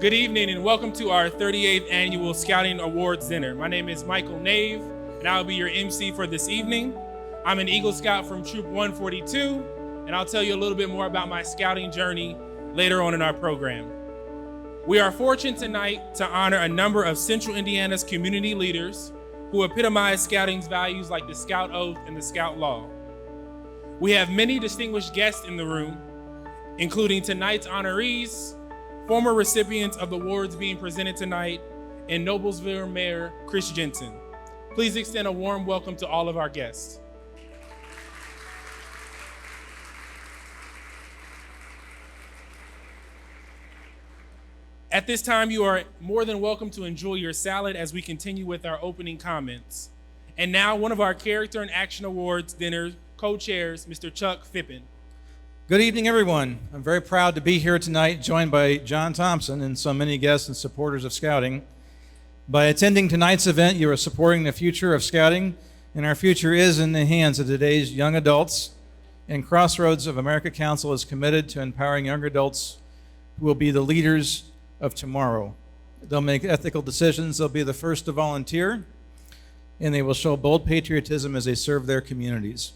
Good evening and welcome to our 38th Annual Scouting Awards Dinner. My name is Michael Nave and I'll be your MC for this evening. I'm an Eagle Scout from Troop 142 and I'll tell you a little bit more about my scouting journey later on in our program. We are fortunate tonight to honor a number of Central Indiana's community leaders who epitomize scouting's values like the Scout Oath and the Scout Law. We have many distinguished guests in the room, including tonight's honorees, former recipients of the awards being presented tonight, and Noblesville Mayor Chris Jensen. Please extend a warm welcome to all of our guests. At this time, you are more than welcome to enjoy your salad as we continue with our opening comments. And now, one of our Character and Action Awards dinner co-chairs, Mr. Chuck Phippen. Good evening, everyone. I'm very proud to be here tonight, joined by John Thompson and so many guests and supporters of Scouting. By attending tonight's event, you are supporting the future of Scouting, and our future is in the hands of today's young adults. And Crossroads of America Council is committed to empowering young adults who will be the leaders of tomorrow. They'll make ethical decisions, they'll be the first to volunteer, and they will show bold patriotism as they serve their communities.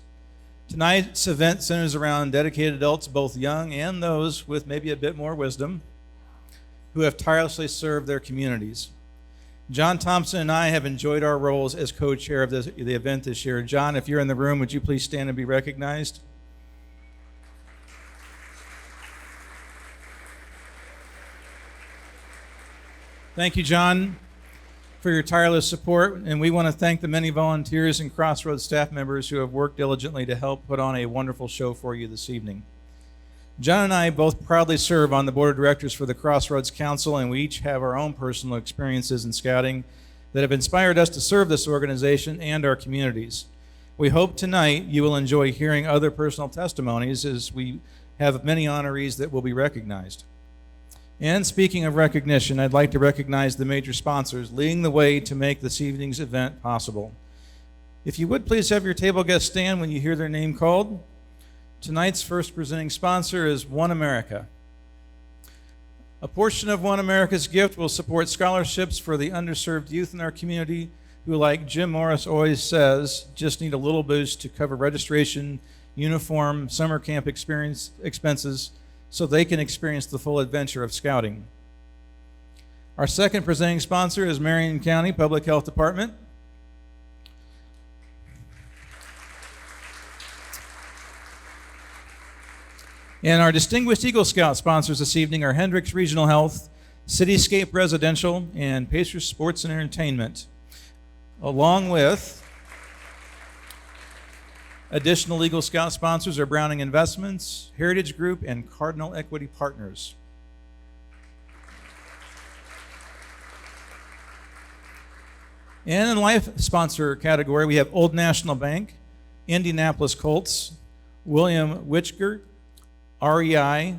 Tonight's event centers around dedicated adults, both young and those with maybe a bit more wisdom, who have tirelessly served their communities. John Thompson and I have enjoyed our roles as co-chair of the event this year. John, if you're in the room, would you please stand and be recognized? Thank you, John, for your tireless support, and we want to thank the many volunteers and Crossroads staff members who have worked diligently to help put on a wonderful show for you this evening. John and I both proudly serve on the board of directors for the Crossroads Council, and we each have our own personal experiences in scouting that have inspired us to serve this organization and our communities. We hope tonight you will enjoy hearing other personal testimonies, as we have many honorees that will be recognized. And speaking of recognition, I'd like to recognize the major sponsors leading the way to make this evening's event possible. If you would please have your table guests stand when you hear their name called. Tonight's first presenting sponsor is One America. A portion of One America's gift will support scholarships for the underserved youth in our community who, like Jim Morris always says, just need a little boost to cover registration, uniform, summer camp experience expenses, so they can experience the full adventure of scouting. Our second presenting sponsor is Marion County Public Health Department. And our distinguished Eagle Scout sponsors this evening are Hendricks Regional Health, Cityscape Residential, and Pacers Sports and Entertainment, along with additional Eagle Scout sponsors are Browning Investments, Heritage Group, and Cardinal Equity Partners. And in life sponsor category, we have Old National Bank, Indianapolis Colts, William Witchgert, REI,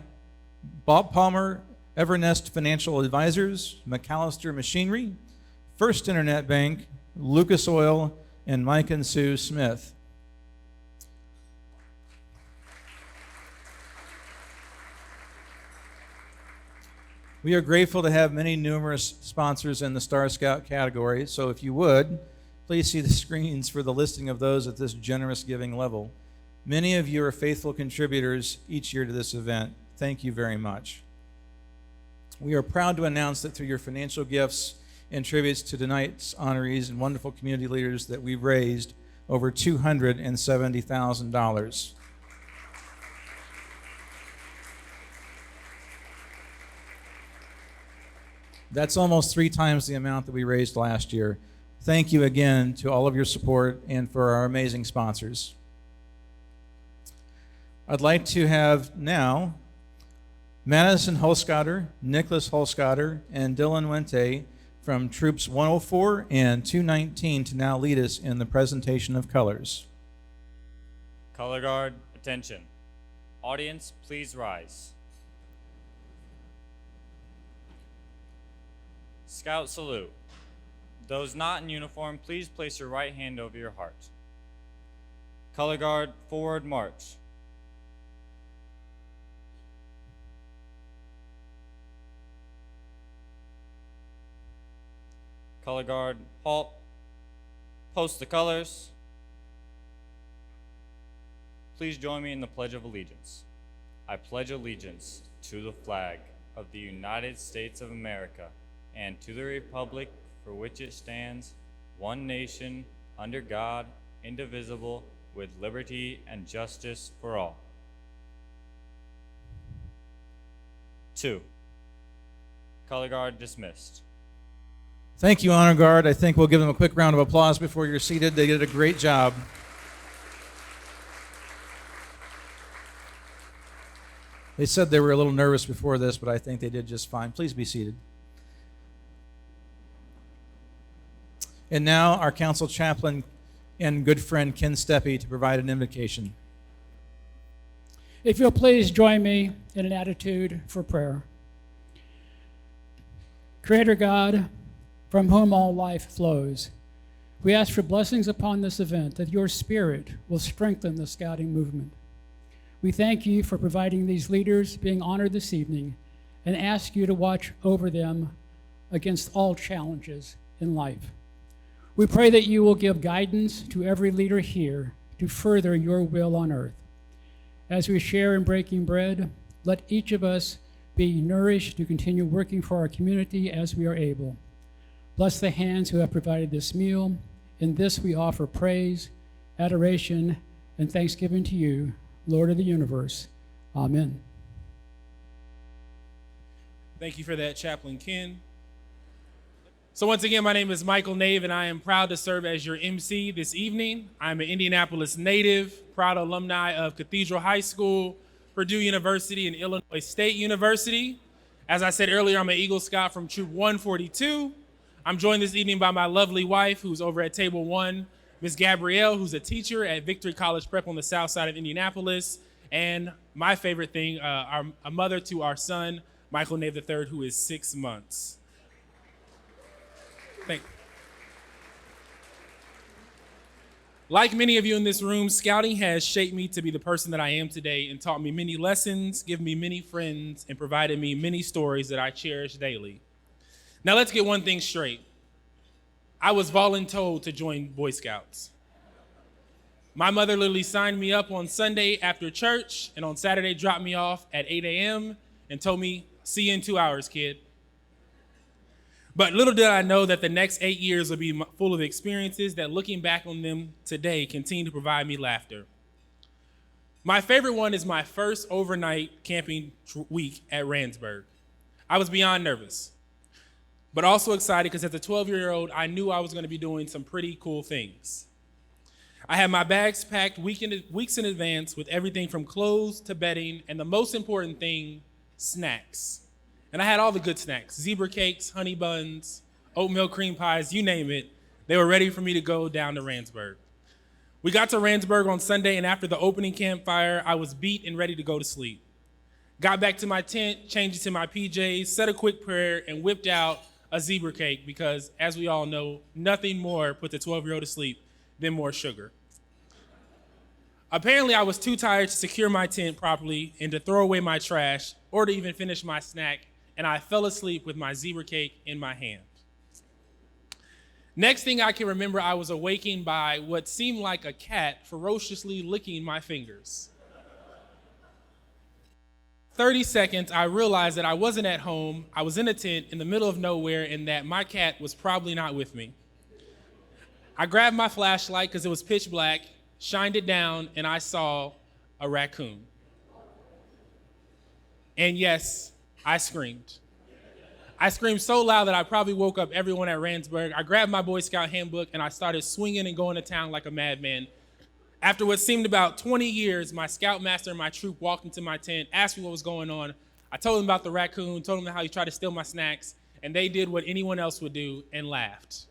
Bob Palmer, Evernest Financial Advisors, McAllister Machinery, First Internet Bank, Lucas Oil, and Mike and Sue Smith. We are grateful to have many numerous sponsors in the Star Scout category, so if you would, please see the screens for the listing of those at this generous giving level. Many of you are faithful contributors each year to this event. Thank you very much. We are proud to announce that through your financial gifts and tributes to tonight's honorees and wonderful community leaders that we've raised over $270,000. That's almost 3 times the amount that we raised last year. Thank you again to all of your support and for our amazing sponsors. I'd like to have now Madison Holscotter, Nicholas Holscotter, and Dylan Wente from Troops 104 and 219 to now lead us in the presentation of colors. Color Guard, attention. Audience, please rise. Scout salute. Those not in uniform, please place your right hand over your heart. Color Guard, forward march. Color guard, halt. Post the colors. Please join me in the Pledge of Allegiance. I pledge allegiance to the flag of the United States of America and to the republic for which it stands, one nation, under God, indivisible, with liberty and justice for all. 2. Color guard dismissed. Thank you, Honor Guard. I think we'll give them a quick round of applause before you're seated. They did a great job. They said they were a little nervous before this, but I think they did just fine. Please be seated. And now our council chaplain and good friend Ken Steppe to provide an invocation. If you'll please join me in an attitude for prayer. Creator God, from whom all life flows, we ask for blessings upon this event, that your spirit will strengthen the scouting movement. We thank you for providing these leaders being honored this evening and ask you to watch over them against all challenges in life. We pray that you will give guidance to every leader here to further your will on earth. As we share in breaking bread, let each of us be nourished to continue working for our community as we are able. Bless the hands who have provided this meal. In this we offer praise, adoration, and thanksgiving to you, Lord of the universe. Amen. Thank you for that, Chaplain Ken. So once again, my name is Michael Nave, and I am proud to serve as your MC this evening. I'm an Indianapolis native, proud alumni of Cathedral High School, Purdue University, and Illinois State University. As I said earlier, I'm an Eagle Scout from Troop 142. I'm joined this evening by my lovely wife, who's over at Table 1, Ms. Gabrielle, who's a teacher at Victory College Prep on the south side of Indianapolis, and my favorite thing, a mother to our son, Michael Nave III, who is 6 months. Thank you. Like many of you in this room, scouting has shaped me to be the person that I am today and taught me many lessons, given me many friends, and provided me many stories that I cherish daily. Now let's get one thing straight. I was voluntold to join Boy Scouts. My mother literally signed me up on Sunday after church, and on Saturday dropped me off at 8 a.m. and told me, "See you in 2 hours, kid." But little did I know that the next 8 years would be full of experiences that, looking back on them today, continue to provide me laughter. My favorite one is my first overnight camping week at Randsburg. I was beyond nervous, but also excited because as a 12-year-old, I knew I was going to be doing some pretty cool things. I had my bags packed weeks in advance with everything from clothes to bedding, and the most important thing, snacks. And I had all the good snacks: zebra cakes, honey buns, oatmeal cream pies, you name it. They were ready for me to go down to Randsburg. We got to Randsburg on Sunday, and after the opening campfire, I was beat and ready to go to sleep. Got back to my tent, changed into my PJs, said a quick prayer, and whipped out a zebra cake because, as we all know, nothing more puts a 12-year-old to sleep than more sugar. Apparently, I was too tired to secure my tent properly and to throw away my trash or to even finish my snack, and I fell asleep with my zebra cake in my hand. Next thing I can remember, I was awakened by what seemed like a cat ferociously licking my fingers. 30 seconds, I realized that I wasn't at home, I was in a tent in the middle of nowhere, and that my cat was probably not with me. I grabbed my flashlight because it was pitch black, shined it down, and I saw a raccoon. And yes, I screamed. I screamed so loud that I probably woke up everyone at Randsburg. I grabbed my Boy Scout handbook and I started swinging and going to town like a madman. After what seemed about 20 years, my scoutmaster and my troop walked into my tent, asked me what was going on. I told them about the raccoon, told them how he tried to steal my snacks, and they did what anyone else would do and laughed.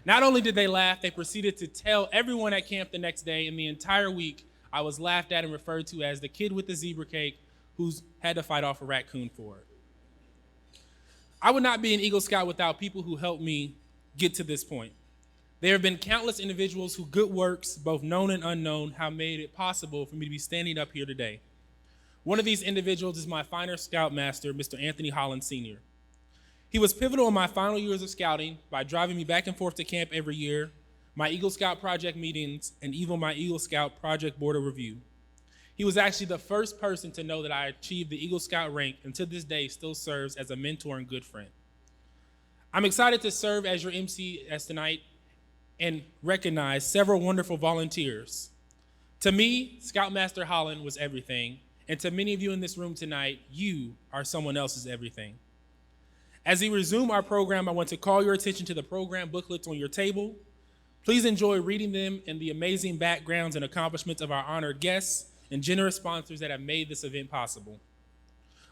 Not only did they laugh, they proceeded to tell everyone at camp the next day, and the entire week I was laughed at and referred to as the kid with the zebra cake who's had to fight off a raccoon for it. I would not be an Eagle Scout without people who helped me get to this point. There have been countless individuals whose good works, both known and unknown, have made it possible for me to be standing up here today. One of these individuals is my finer scoutmaster, Mr. Anthony Holland Sr. He was pivotal in my final years of scouting by driving me back and forth to camp every year, my Eagle Scout project meetings, and even my Eagle Scout project board of review. He was actually the first person to know that I achieved the Eagle Scout rank, and to this day still serves as a mentor and good friend. I'm excited to serve as your MC tonight and recognize several wonderful volunteers. To me, Scoutmaster Holland was everything, and to many of you in this room tonight, you are someone else's everything. As we resume our program, I want to call your attention to the program booklets on your table. Please enjoy reading them and the amazing backgrounds and accomplishments of our honored guests and generous sponsors that have made this event possible.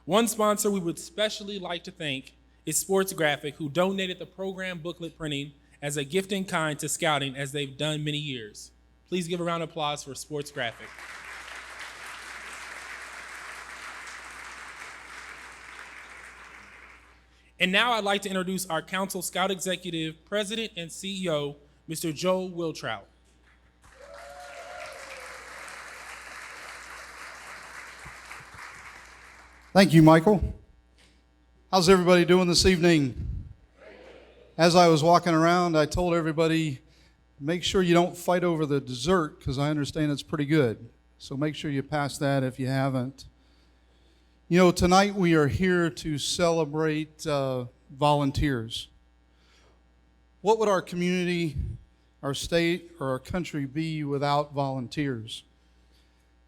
One sponsor we would especially like to thank is Sports Graphic, who donated the program booklet printing as a gift in kind to Scouting, as they've done many years. Please give a round of applause for Sports Graphic. And now I'd like to introduce our Council Scout Executive, President and CEO, Mr. Joe Wiltrout. Thank you, Michael. How's everybody doing this evening? As I was walking around, I told everybody, make sure you don't fight over the dessert, because I understand it's pretty good. So make sure you pass that if you haven't. You know, tonight we are here to celebrate volunteers. What would our community, our state, or our country be without volunteers?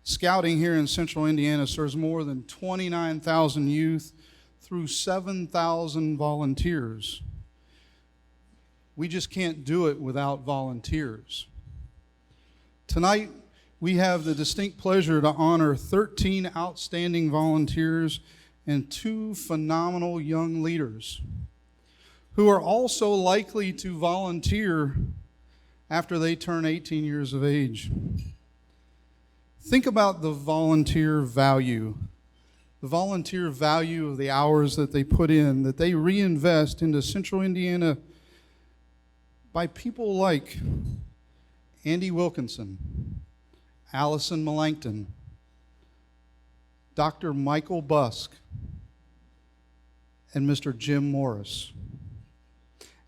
Scouting here in Central Indiana serves more than 29,000 youth through 7,000 volunteers. We just can't do it without volunteers. Tonight, we have the distinct pleasure to honor 13 outstanding volunteers and 2 phenomenal young leaders who are also likely to volunteer after they turn 18 years of age. Think about the volunteer value. The volunteer value of the hours that they put in, that they reinvest into Central Indiana by people like Andy Wilkinson, Allison Melancton, Dr. Michael Busk, and Mr. Jim Morris,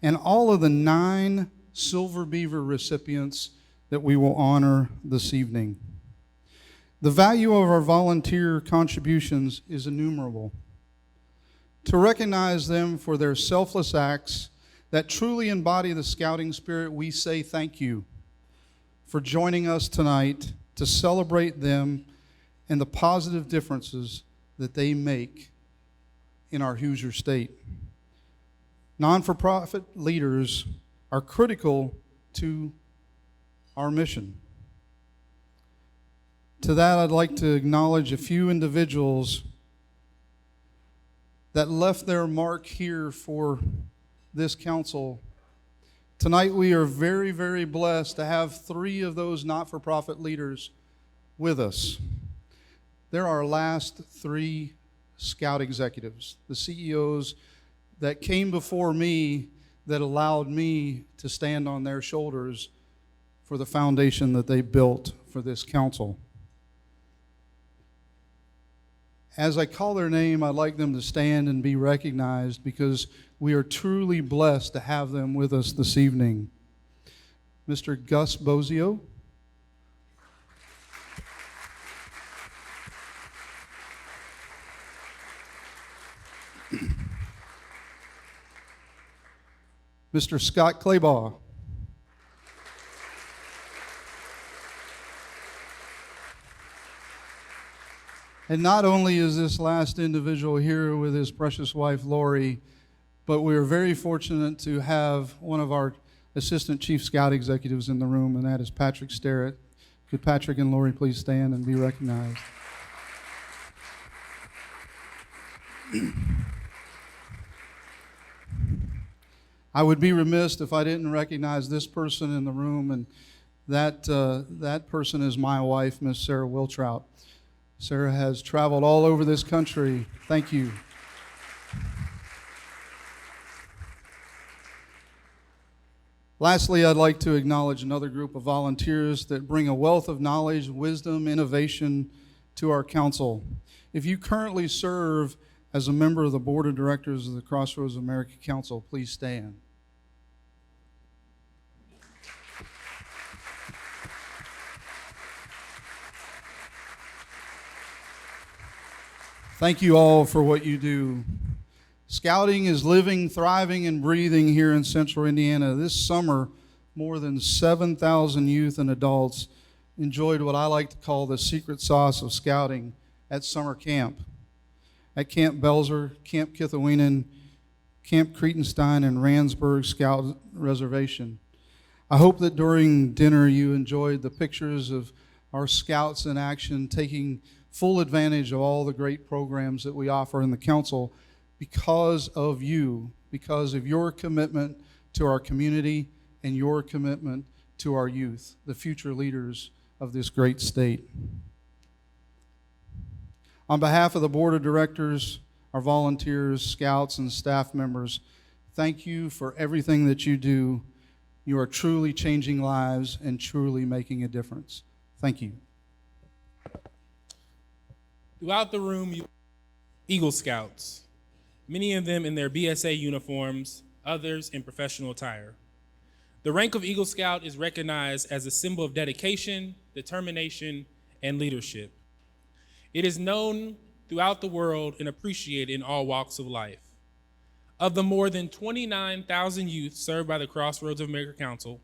and all of the 9 Silver Beaver recipients that we will honor this evening. The value of our volunteer contributions is innumerable. To recognize them for their selfless acts that truly embody the scouting spirit, we say thank you for joining us tonight to celebrate them and the positive differences that they make in our Hoosier state. Non-for-profit leaders are critical to our mission. To that, I'd like to acknowledge a few individuals that left their mark here for this council. Tonight, we are very, very blessed to have 3 of those not-for-profit leaders with us. They're our last 3 Scout executives, the CEOs that came before me that allowed me to stand on their shoulders for the foundation that they built for this council. As I call their name, I'd like them to stand and be recognized because we are truly blessed to have them with us this evening. Mr. Gus Bozio. Mr. Scott Claybaugh. And not only is this last individual here with his precious wife, Lori, but we are very fortunate to have one of our Assistant Chief Scout Executives in the room, and that is Patrick Sterrett. Could Patrick and Lori please stand and be recognized? I would be remiss if I didn't recognize this person in the room, and that person is my wife, Miss Sarah Wiltrout. Sarah has traveled all over this country. Thank you. Lastly, I'd like to acknowledge another group of volunteers that bring a wealth of knowledge, wisdom, innovation to our council. If you currently serve as a member of the Board of Directors of the Crossroads America Council, please stand. Thank you all for what you do. Scouting is living, thriving, and breathing here in Central Indiana. This summer, more than 7,000 youth and adults enjoyed what I like to call the secret sauce of scouting at summer camp. At Camp Belzer, Camp Kithaweenan, Camp Cretenstein, and Randsburg Scout Reservation. I hope that during dinner you enjoyed the pictures of our scouts in action, taking full advantage of all the great programs that we offer in the council because of you, because of your commitment to our community and your commitment to our youth, the future leaders of this great state. On behalf of the Board of Directors, our volunteers, scouts, and staff members, thank you for everything that you do. You are truly changing lives and truly making a difference. Thank you. Throughout the room, Eagle Scouts, many of them in their BSA uniforms, others in professional attire. The rank of Eagle Scout is recognized as a symbol of dedication, determination, and leadership. It is known throughout the world and appreciated in all walks of life. Of the more than 29,000 youth served by the Crossroads of America Council,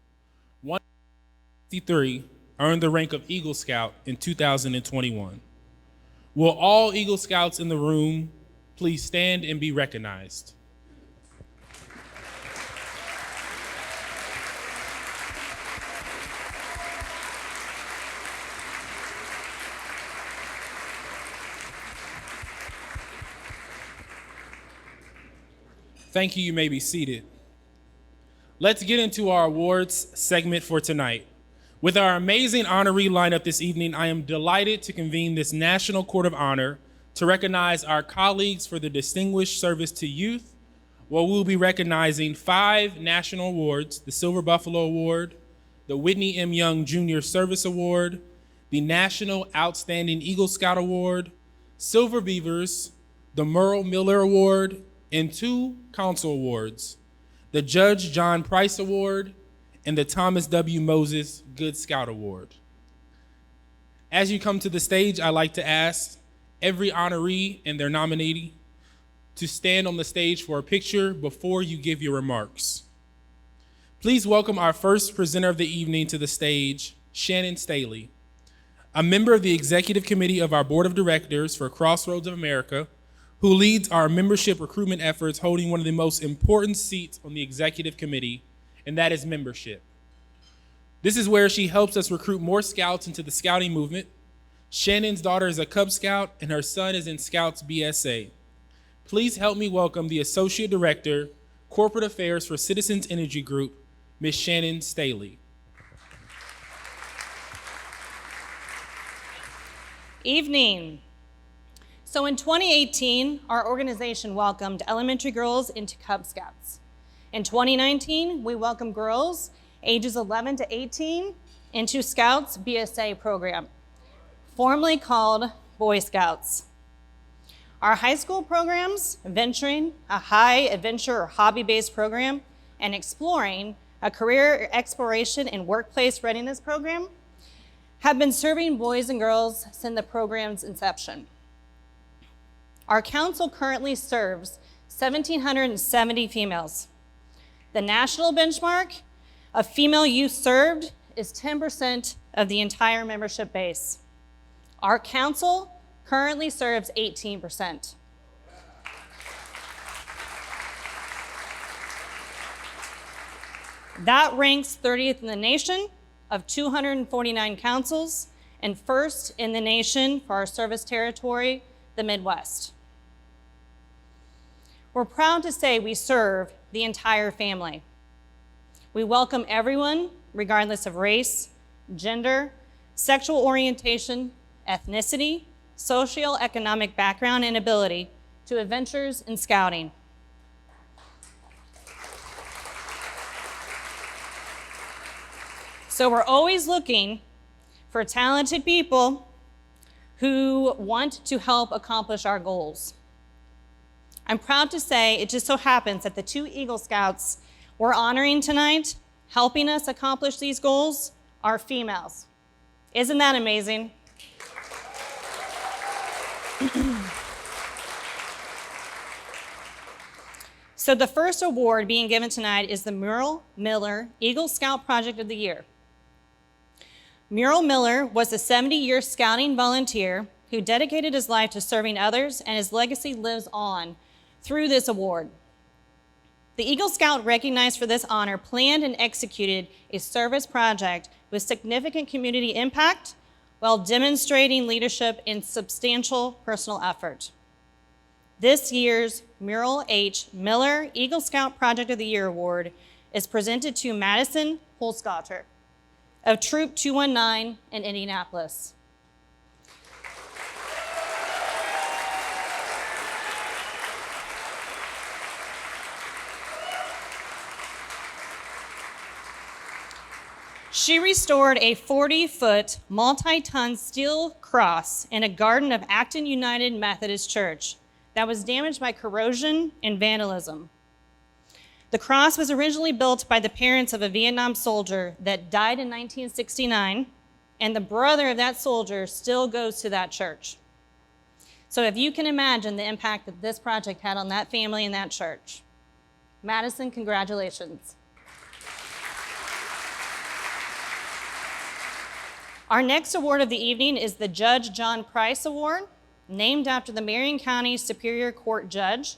153 earned the rank of Eagle Scout in 2021. Will all Eagle Scouts in the room please stand and be recognized? Thank you. You may be seated. Let's get into our awards segment for tonight. With our amazing honoree lineup this evening, I am delighted to convene this National Court of Honor to recognize our colleagues for their distinguished service to youth, where we'll be recognizing 5 national awards: the Silver Buffalo Award, the Whitney M. Young Jr. Service Award, the National Outstanding Eagle Scout Award, Silver Beavers, the Merle Miller Award, and 2 council awards, the Judge John Price Award and the Thomas W. Moses Good Scout Award. As you come to the stage, I'd like to ask every honoree and their nominee to stand on the stage for a picture before you give your remarks. Please welcome our first presenter of the evening to the stage, Shannon Staley, a member of the executive committee of our board of directors for Crossroads of America, who leads our membership recruitment efforts, holding one of the most important seats on the executive committee, and that is membership. This is where she helps us recruit more scouts into the scouting movement. Shannon's daughter is a Cub Scout, and her son is in Scouts BSA. Please help me welcome the Associate Director, Corporate Affairs for Citizens Energy Group, Ms. Shannon Staley. Evening. So in 2018, our organization welcomed elementary girls into Cub Scouts. In 2019, we welcomed girls ages 11 to 18 into Scouts BSA program, formerly called Boy Scouts. Our high school programs, Venturing, a high adventure or hobby-based program, and Exploring, a career exploration and workplace readiness program, have been serving boys and girls since the program's inception. Our council currently serves 1,770 females. The national benchmark of female youth served is 10% of the entire membership base. Our council currently serves 18%. That ranks 30th in the nation of 249 councils and first in the nation for our service territory, the Midwest. We're proud to say we serve the entire family. We welcome everyone, regardless of race, gender, sexual orientation, ethnicity, socioeconomic background, and ability to adventures in scouting. So we're always looking for talented people who want to help accomplish our goals. I'm proud to say it just so happens that the two Eagle Scouts we're honoring tonight, helping us accomplish these goals, are females. Isn't that amazing? So the first award being given tonight is the Murrell Miller Eagle Scout Project of the Year. Murrell Miller was a 70-year scouting volunteer who dedicated his life to serving others, and his legacy lives on through this award. The Eagle Scout recognized for this honor planned and executed a service project with significant community impact while demonstrating leadership and substantial personal effort. This year's Murrell H. Miller Eagle Scout Project of the Year Award is presented to Madison Holzgatter of Troop 219 in Indianapolis. She restored a 40-foot, multi-ton steel cross in a garden of Acton United Methodist Church that was damaged by corrosion and vandalism. The cross was originally built by the parents of a Vietnam soldier that died in 1969, and the brother of that soldier still goes to that church. So if you can imagine the impact that this project had on that family and that church. Madison, congratulations. Our next award of the evening is the Judge John Price Award, named after the Marion County Superior Court judge,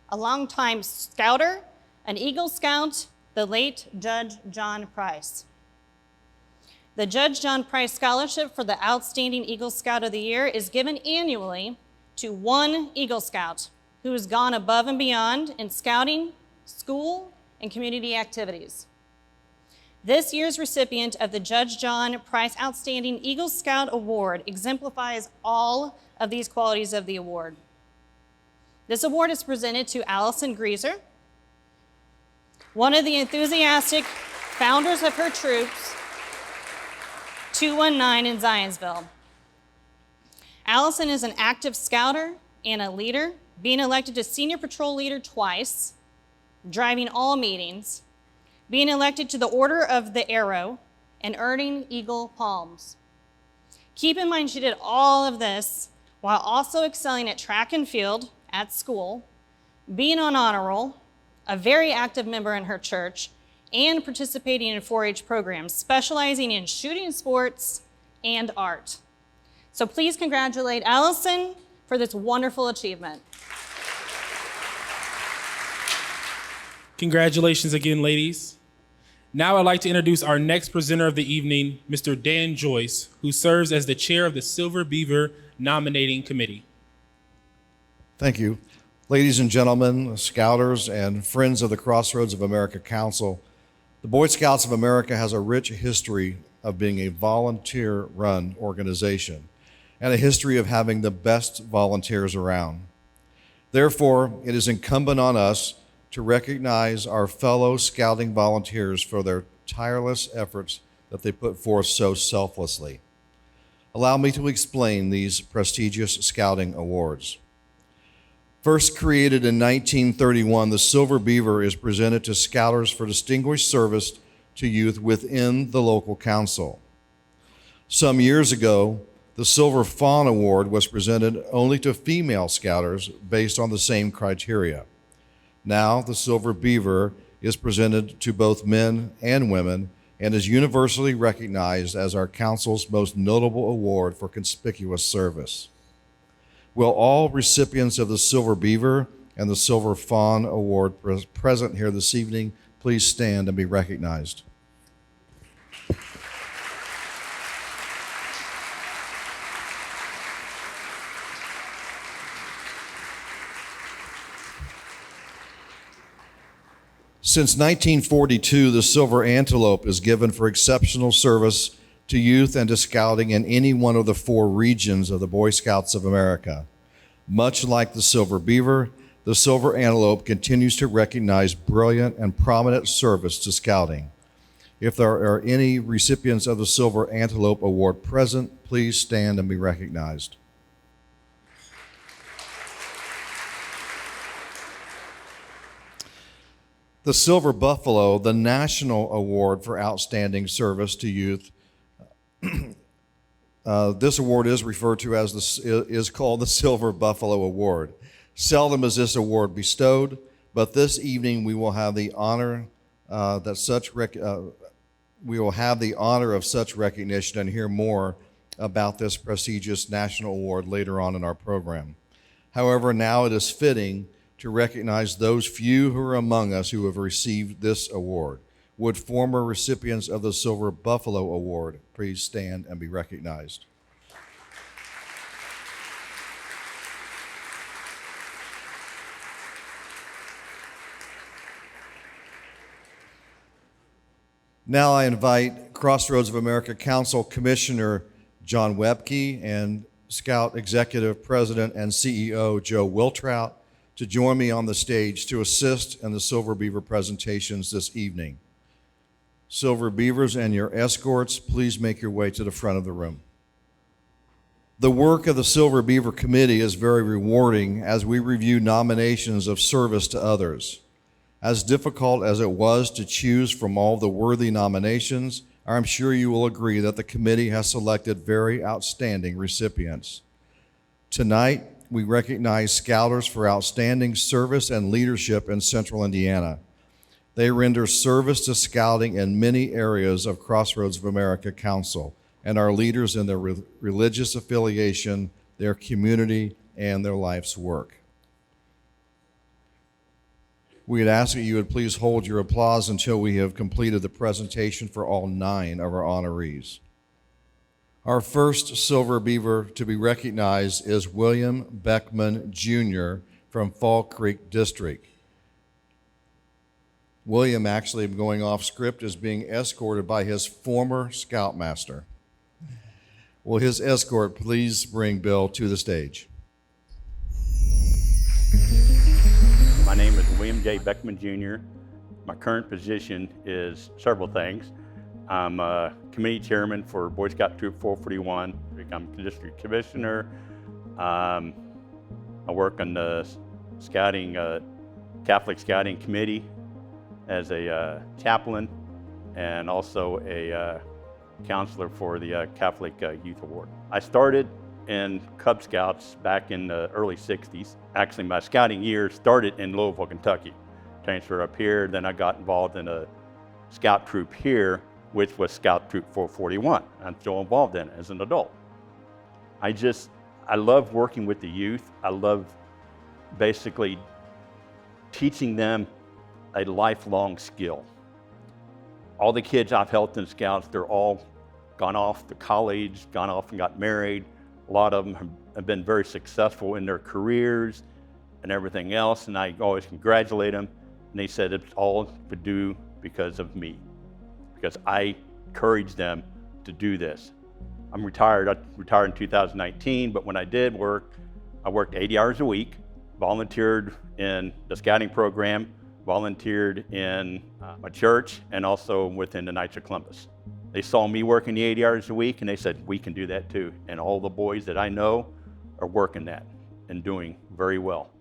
a longtime scouter, an Eagle Scout, the late Judge John Price. The Judge John Price Scholarship for the Outstanding Eagle Scout of the Year is given annually to one Eagle Scout who has gone above and beyond in scouting, school, and community activities. This year's recipient of the Judge John Price Outstanding Eagle Scout Award exemplifies all of these qualities of the award. This award is presented to Allison Greaser, one of the enthusiastic founders of her troops, 219 in Zionsville. Allison is an active scouter and a leader, being elected to senior patrol leader twice, driving all meetings, being elected to the Order of the Arrow, and earning Eagle Palms. Keep in mind she did all of this while also excelling at track and field at school, being on honor roll, a very active member in her church, and participating in 4-H programs, specializing in shooting sports and art. So please congratulate Allison for this wonderful achievement. Congratulations again, ladies. Now I'd like to introduce our next presenter of the evening, Mr. Dan Joyce, who serves as the chair of the Silver Beaver Nominating Committee. Thank you. Ladies and gentlemen, Scouters, and friends of the Crossroads of America Council, the Boy Scouts of America has a rich history of being a volunteer-run organization and a history of having the best volunteers around. Therefore, it is incumbent on us to recognize our fellow scouting volunteers for their tireless efforts that they put forth so selflessly. Allow me to explain these prestigious scouting awards. First created in 1931, the Silver Beaver is presented to Scouters for distinguished service to youth within the local council. Some years ago, the Silver Fawn Award was presented only to female Scouters based on the same criteria. Now, the Silver Beaver is presented to both men and women and is universally recognized as our council's most notable award for conspicuous service. Will all recipients of the Silver Beaver and the Silver Fawn Award present here this evening please stand and be recognized? Since 1942, the Silver Antelope is given for exceptional service to youth and to scouting in any one of the 4 regions of the Boy Scouts of America. Much like the Silver Beaver, the Silver Antelope continues to recognize brilliant and prominent service to scouting. If there are any recipients of the Silver Antelope Award present, please stand and be recognized. The Silver Buffalo, the National Award for Outstanding Service to Youth. This award is referred to as is called the Silver Buffalo Award. Seldom is this award bestowed, but this evening we will have the honor of such recognition and hear more about this prestigious national award later on in our program. However, now it is fitting to recognize those few who are among us who have received this award. Would former recipients of the Silver Buffalo Award please stand and be recognized? Now I invite Crossroads of America Council Commissioner John Webke and Scout Executive President and CEO Joe Wiltrout to join me on the stage to assist in the Silver Beaver presentations this evening. Silver Beavers and your escorts, please make your way to the front of the room. The work of the Silver Beaver Committee is very rewarding as we review nominations of service to others. As difficult as it was to choose from all the worthy nominations, I'm sure you will agree that the committee has selected very outstanding recipients. Tonight, we recognize Scouters for outstanding service and leadership in Central Indiana. They render service to Scouting in many areas of Crossroads of America Council and are leaders in their religious affiliation, their community, and their life's work. We'd ask that you would please hold your applause until we have completed the presentation for all 9 of our honorees. Our first Silver Beaver to be recognized is William Beckman Jr. from Fall Creek District. William, actually going off script, is being escorted by his former Scoutmaster. Will his escort please bring Bill to the stage? My name is William J. Beckman Jr. My current position is several things. I'm a committee chairman for Boy Scout Troop 441. I'm district commissioner. I work on the scouting, Catholic Scouting Committee as a chaplain and also a counselor for the Catholic Youth Award. I started in Cub Scouts back in the early 60s. Actually, my scouting years started in Louisville, Kentucky. Transferred up here, then I got involved in a scout troop here, which was Scout Troop 441. I'm still involved in it as an adult. I love working with the youth. I love basically teaching them a lifelong skill. All the kids I've helped in Scouts, they're all gone off to college, gone off and got married. A lot of them have been very successful in their careers and everything else, and I always congratulate them. And they said it's all to do because of me, because I encouraged them to do this. I'm retired. I retired in 2019, but when I did work, I worked 80 hours a week, volunteered in the scouting program, volunteered in my church, and also within the Knights of Columbus. They saw me working the 80 hours a week, and they said, we can do that too. And all the boys that I know are working that and doing very well.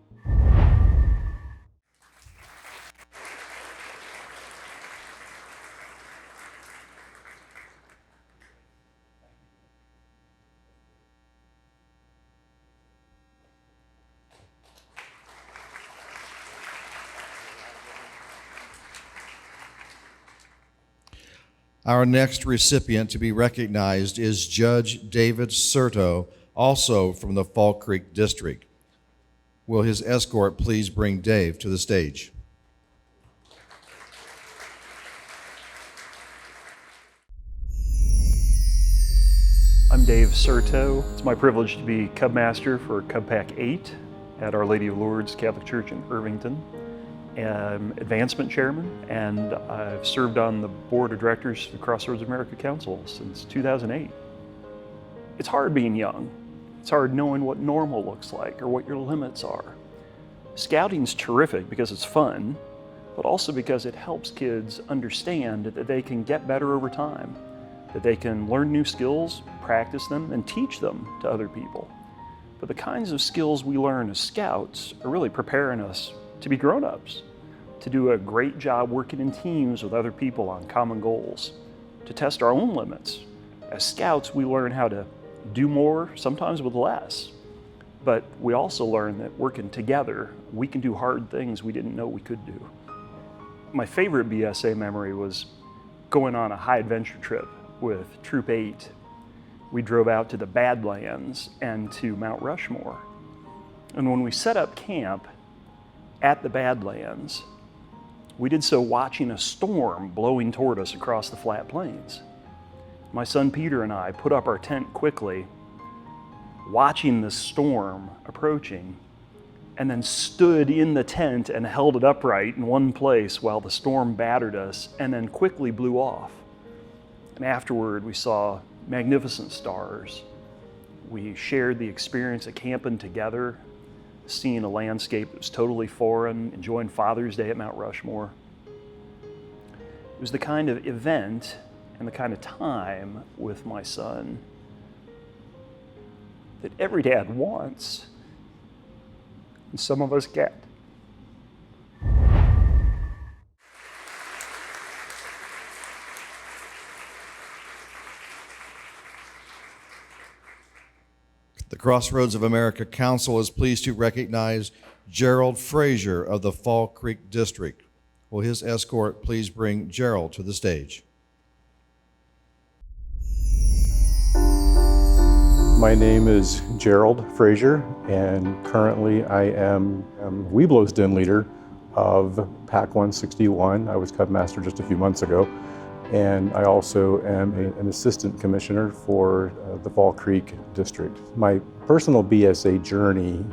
Our next recipient to be recognized is Judge David Serto, also from the Fall Creek District. Will his escort please bring Dave to the stage? I'm Dave Serto. It's my privilege to be Cub Master for Cub Pack 8 at Our Lady of Lourdes Catholic Church in Irvington. I'm Advancement Chairman, and I've served on the Board of Directors for Crossroads of America Council since 2008. It's hard being young. It's hard knowing what normal looks like or what your limits are. Scouting's terrific because it's fun, but also because it helps kids understand that they can get better over time, that they can learn new skills, practice them, and teach them to other people. But the kinds of skills we learn as scouts are really preparing us to be grown-ups. to do a great job working in teams with other people on common goals, to test our own limits. As scouts, we learn how to do more, sometimes with less. But we also learn that working together, we can do hard things we didn't know we could do. My favorite BSA memory was going on a high adventure trip with Troop 8. We drove out to the Badlands and to Mount Rushmore. And when we set up camp at the Badlands, we did so watching a storm blowing toward us across the flat plains. My son Peter and I put up our tent quickly, watching the storm approaching, and then stood in the tent and held it upright in one place while the storm battered us and then quickly blew off. And afterward, we saw magnificent stars. We shared the experience of camping together, seeing a landscape that was totally foreign, enjoying Father's Day at Mount Rushmore. It was the kind of event and the kind of time with my son that every dad wants, and some of us get. The Crossroads of America Council is pleased to recognize Gerald Frazier of the Fall Creek District. Will his escort please bring Gerald to the stage? My name is Gerald Frazier, and currently I am Webelos Den leader of PAC 161. I was Cub Master just a few months ago, and I also am an assistant commissioner for the Fall Creek District. My personal BSA journey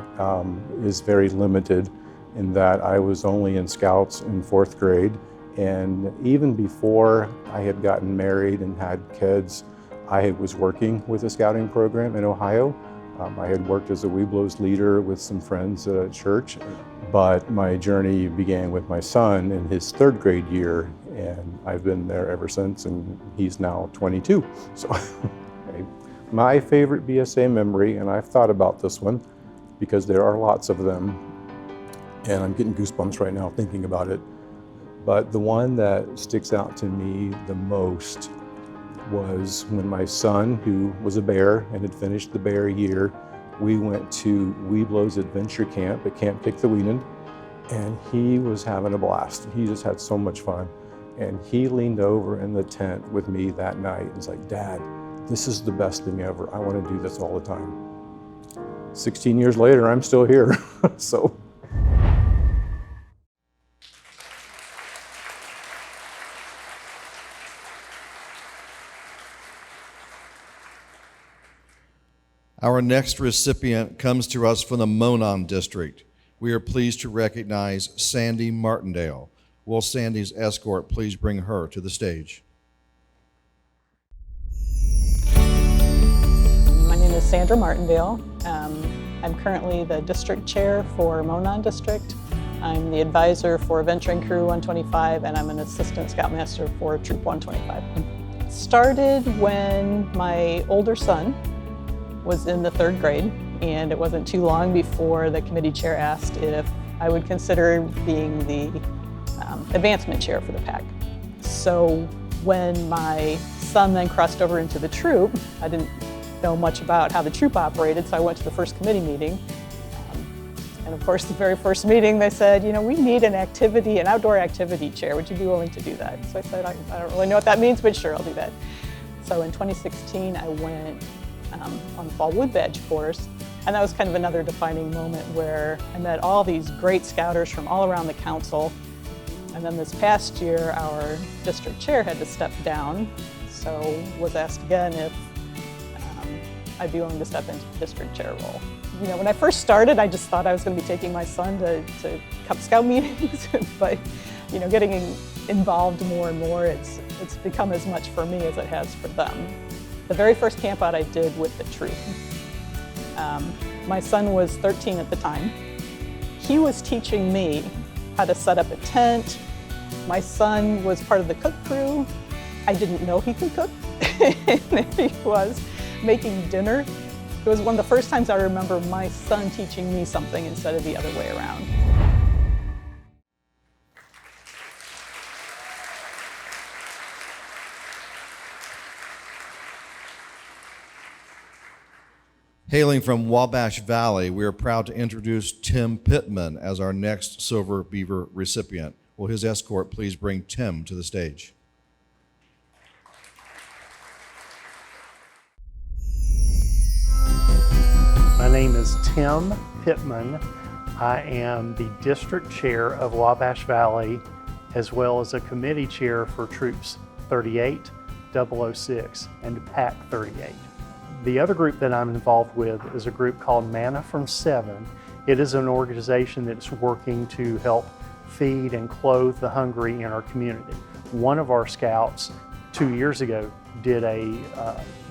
is very limited in that I was only in Scouts in 4th grade, and even before I had gotten married and had kids, I was working with a scouting program in Ohio. I had worked as a Webelos leader with some friends at church, but my journey began with my son in his 3rd grade year, and I've been there ever since, and he's now 22. So my favorite BSA memory, and I've thought about this one because there are lots of them, and I'm getting goosebumps right now thinking about it, but the one that sticks out to me the most was when my son, who was a bear and had finished the bear year, we went to Webelos Adventure Camp at Camp Pick-the-Weenen, and he was having a blast. He just had so much fun. And he leaned over in the tent with me that night and was like, "Dad, this is the best thing ever. I want to do this all the time." 16 years later, I'm still here, so. Our next recipient comes to us from the Monon District. We are pleased to recognize Sandy Martindale. Will Sandy's escort please bring her to the stage? My name is Sandra Martindale. I'm currently the district chair for Monon District. I'm the advisor for Venturing Crew 125, and I'm an assistant scoutmaster for Troop 125. It started when my older son was in the 3rd grade, and it wasn't too long before the committee chair asked if I would consider being the advancement chair for the PAC. So when my son then crossed over into the troop, I didn't know much about how the troop operated, so I went to the first committee meeting. And of course, the very first meeting, they said, you know, we need an outdoor activity chair. Would you be willing to do that? So I said, I don't really know what that means, but sure, I'll do that. So in 2016, I went on the Fall Wood Badge course, and that was kind of another defining moment where I met all these great scouters from all around the council. And then this past year, our district chair had to step down, so was asked again if I'd be willing to step into the district chair role. You know, when I first started, I just thought I was going to be taking my son to Cub Scout meetings, but you know, getting involved more and more, it's become as much for me as it has for them. The very first camp out I did with the troop. My son was 13 at the time. He was teaching me how to set up a tent. My son was part of the cook crew. I didn't know he could cook, and there he was making dinner. It was one of the first times I remember my son teaching me something instead of the other way around. Hailing from Wabash Valley, we are proud to introduce Tim Pittman as our next Silver Beaver recipient. Will his escort please bring Tim to the stage? My name is Tim Pittman. I am the district chair of Wabash Valley, as well as a committee chair for Troops 38, 006, and PAC 38. The other group that I'm involved with is a group called Manna from Seven. It is an organization that's working to help feed and clothe the hungry in our community. One of our scouts 2 years ago did a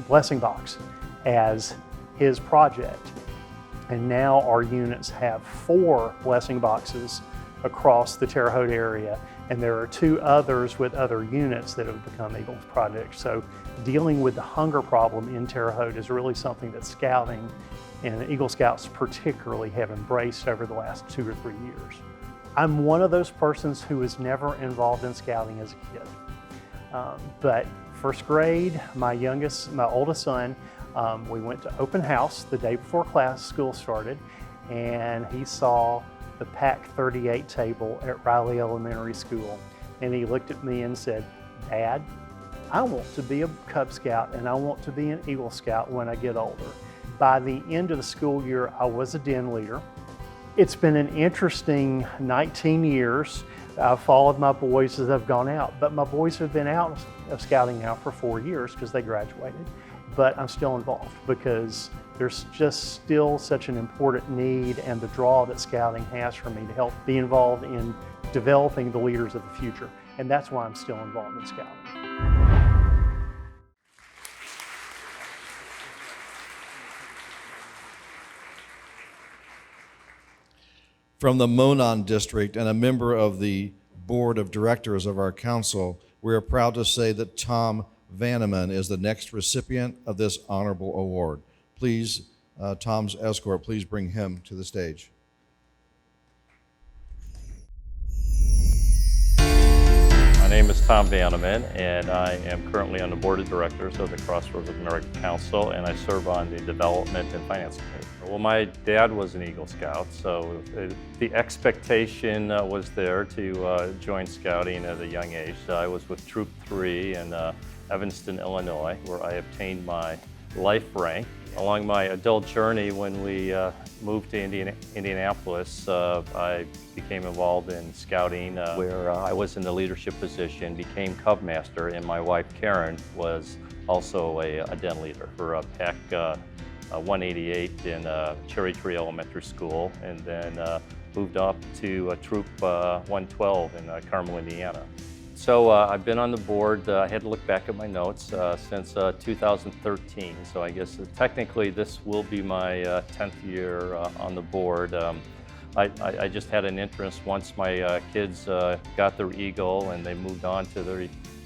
blessing box as his project. And now our units have 4 blessing boxes across the Terre Haute area, and there are 2 others with other units that have become Eagles projects. So dealing with the hunger problem in Terre Haute is really something that Scouting and Eagle Scouts particularly have embraced over the last 2 or 3 years. I'm one of those persons who was never involved in Scouting as a kid. But first grade, my oldest son, we went to open house the day before school started, and he saw the PAC 38 table at Riley Elementary School. And he looked at me and said, "Dad, I want to be a Cub Scout and I want to be an Eagle Scout when I get older." By the end of the school year, I was a den leader. It's been an interesting 19 years. I've followed my boys as they've gone out, but my boys have been out of Scouting now for 4 years because they graduated. But I'm still involved because there's just still such an important need and the draw that Scouting has for me to help be involved in developing the leaders of the future. And that's why I'm still involved in Scouting. From the Monon District and a member of the board of directors of our council, we are proud to say that Tom Vanneman is the next recipient of this honorable award. Please, Tom's escort, please bring him to the stage. My name is Tom Vanneman, and I am currently on the board of directors of the Crossroads of America Council, and I serve on the development and finance committee. Well, my dad was an Eagle Scout, so the expectation was there to join Scouting at a young age. I was with Troop 3 in Evanston, Illinois, where I obtained my life rank. Along my adult journey, when we moved to Indianapolis, I became involved in Scouting, where I was in the leadership position, became Cub Master, and my wife Karen was also a den leader for PAC 188 in Cherry Tree Elementary School, and then moved up to Troop 112 in Carmel, Indiana. So I've been on the board, I had to look back at my notes, since 2013. So I guess technically this will be my 10th year on the board. I just had an interest once my kids got their Eagle and they moved on to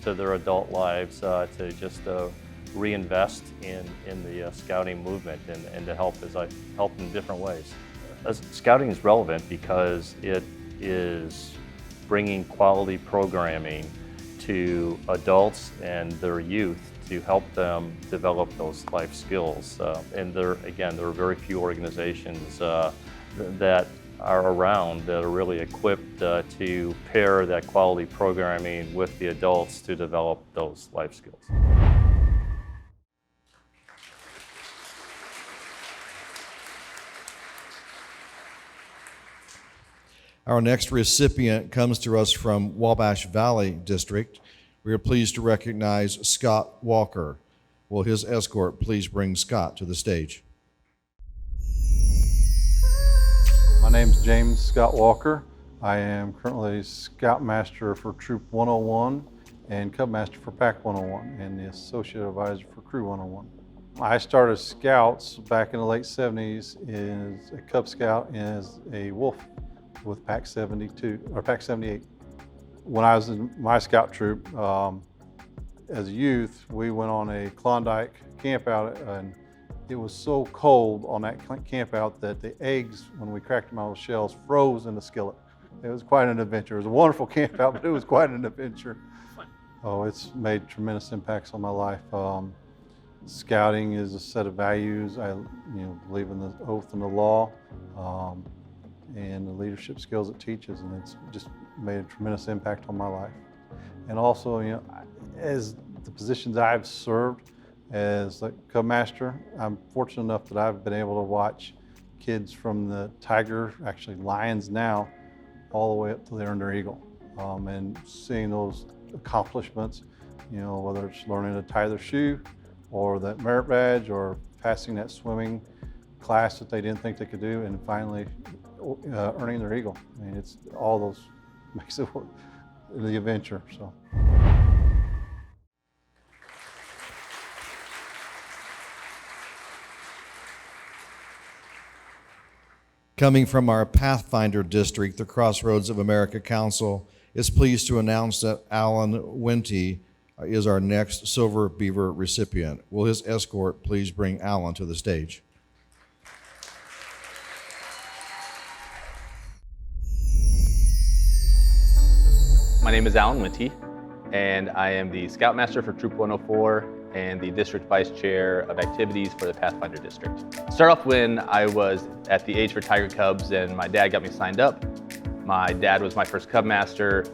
their adult lives to just reinvest in the Scouting movement and to help in different ways. Scouting is relevant because it is bringing quality programming to adults and their youth to help them develop those life skills. And there are very few organizations that are around that are really equipped to pair that quality programming with the adults to develop those life skills. Our next recipient comes to us from Wabash Valley District. We are pleased to recognize Scott Walker. Will his escort please bring Scott to the stage? My name is James Scott Walker. I am currently Scoutmaster for Troop 101 and Cub Master for PAC 101 and the Associate Advisor for Crew 101. I started Scouts back in the late 70s as a Cub Scout and as a Wolf with PAC 72 or PAC 78. When I was in my scout troop, as a youth, we went on a Klondike camp out, and it was so cold on that camp out that the eggs, when we cracked them out of the shells, froze in the skillet. It was quite an adventure. It was a wonderful camp out, but it was quite an adventure. Oh, it's made tremendous impacts on my life. Scouting is a set of values. I believe in the oath and the law and the leadership skills it teaches, and it's just made a tremendous impact on my life. And also, as the positions I've served as like Cub Master, I'm fortunate enough that I've been able to watch kids from the tiger, actually lions now, all the way up to the earned their eagle. And seeing those accomplishments, whether it's learning to tie their shoe or that merit badge or passing that swimming class that they didn't think they could do, and finally earning their eagle. I mean, it's all those makes it the adventure. So. Coming from our Pathfinder District, the Crossroads of America Council is pleased to announce that Alan Wente is our next Silver Beaver recipient. Will his escort please bring Alan to the stage? My name is Alan Wente, and I am the Scoutmaster for Troop 104 and the District Vice Chair of Activities for the Pathfinder District. Start off when I was at the age for Tiger Cubs and my dad got me signed up. My dad was my first Cub Master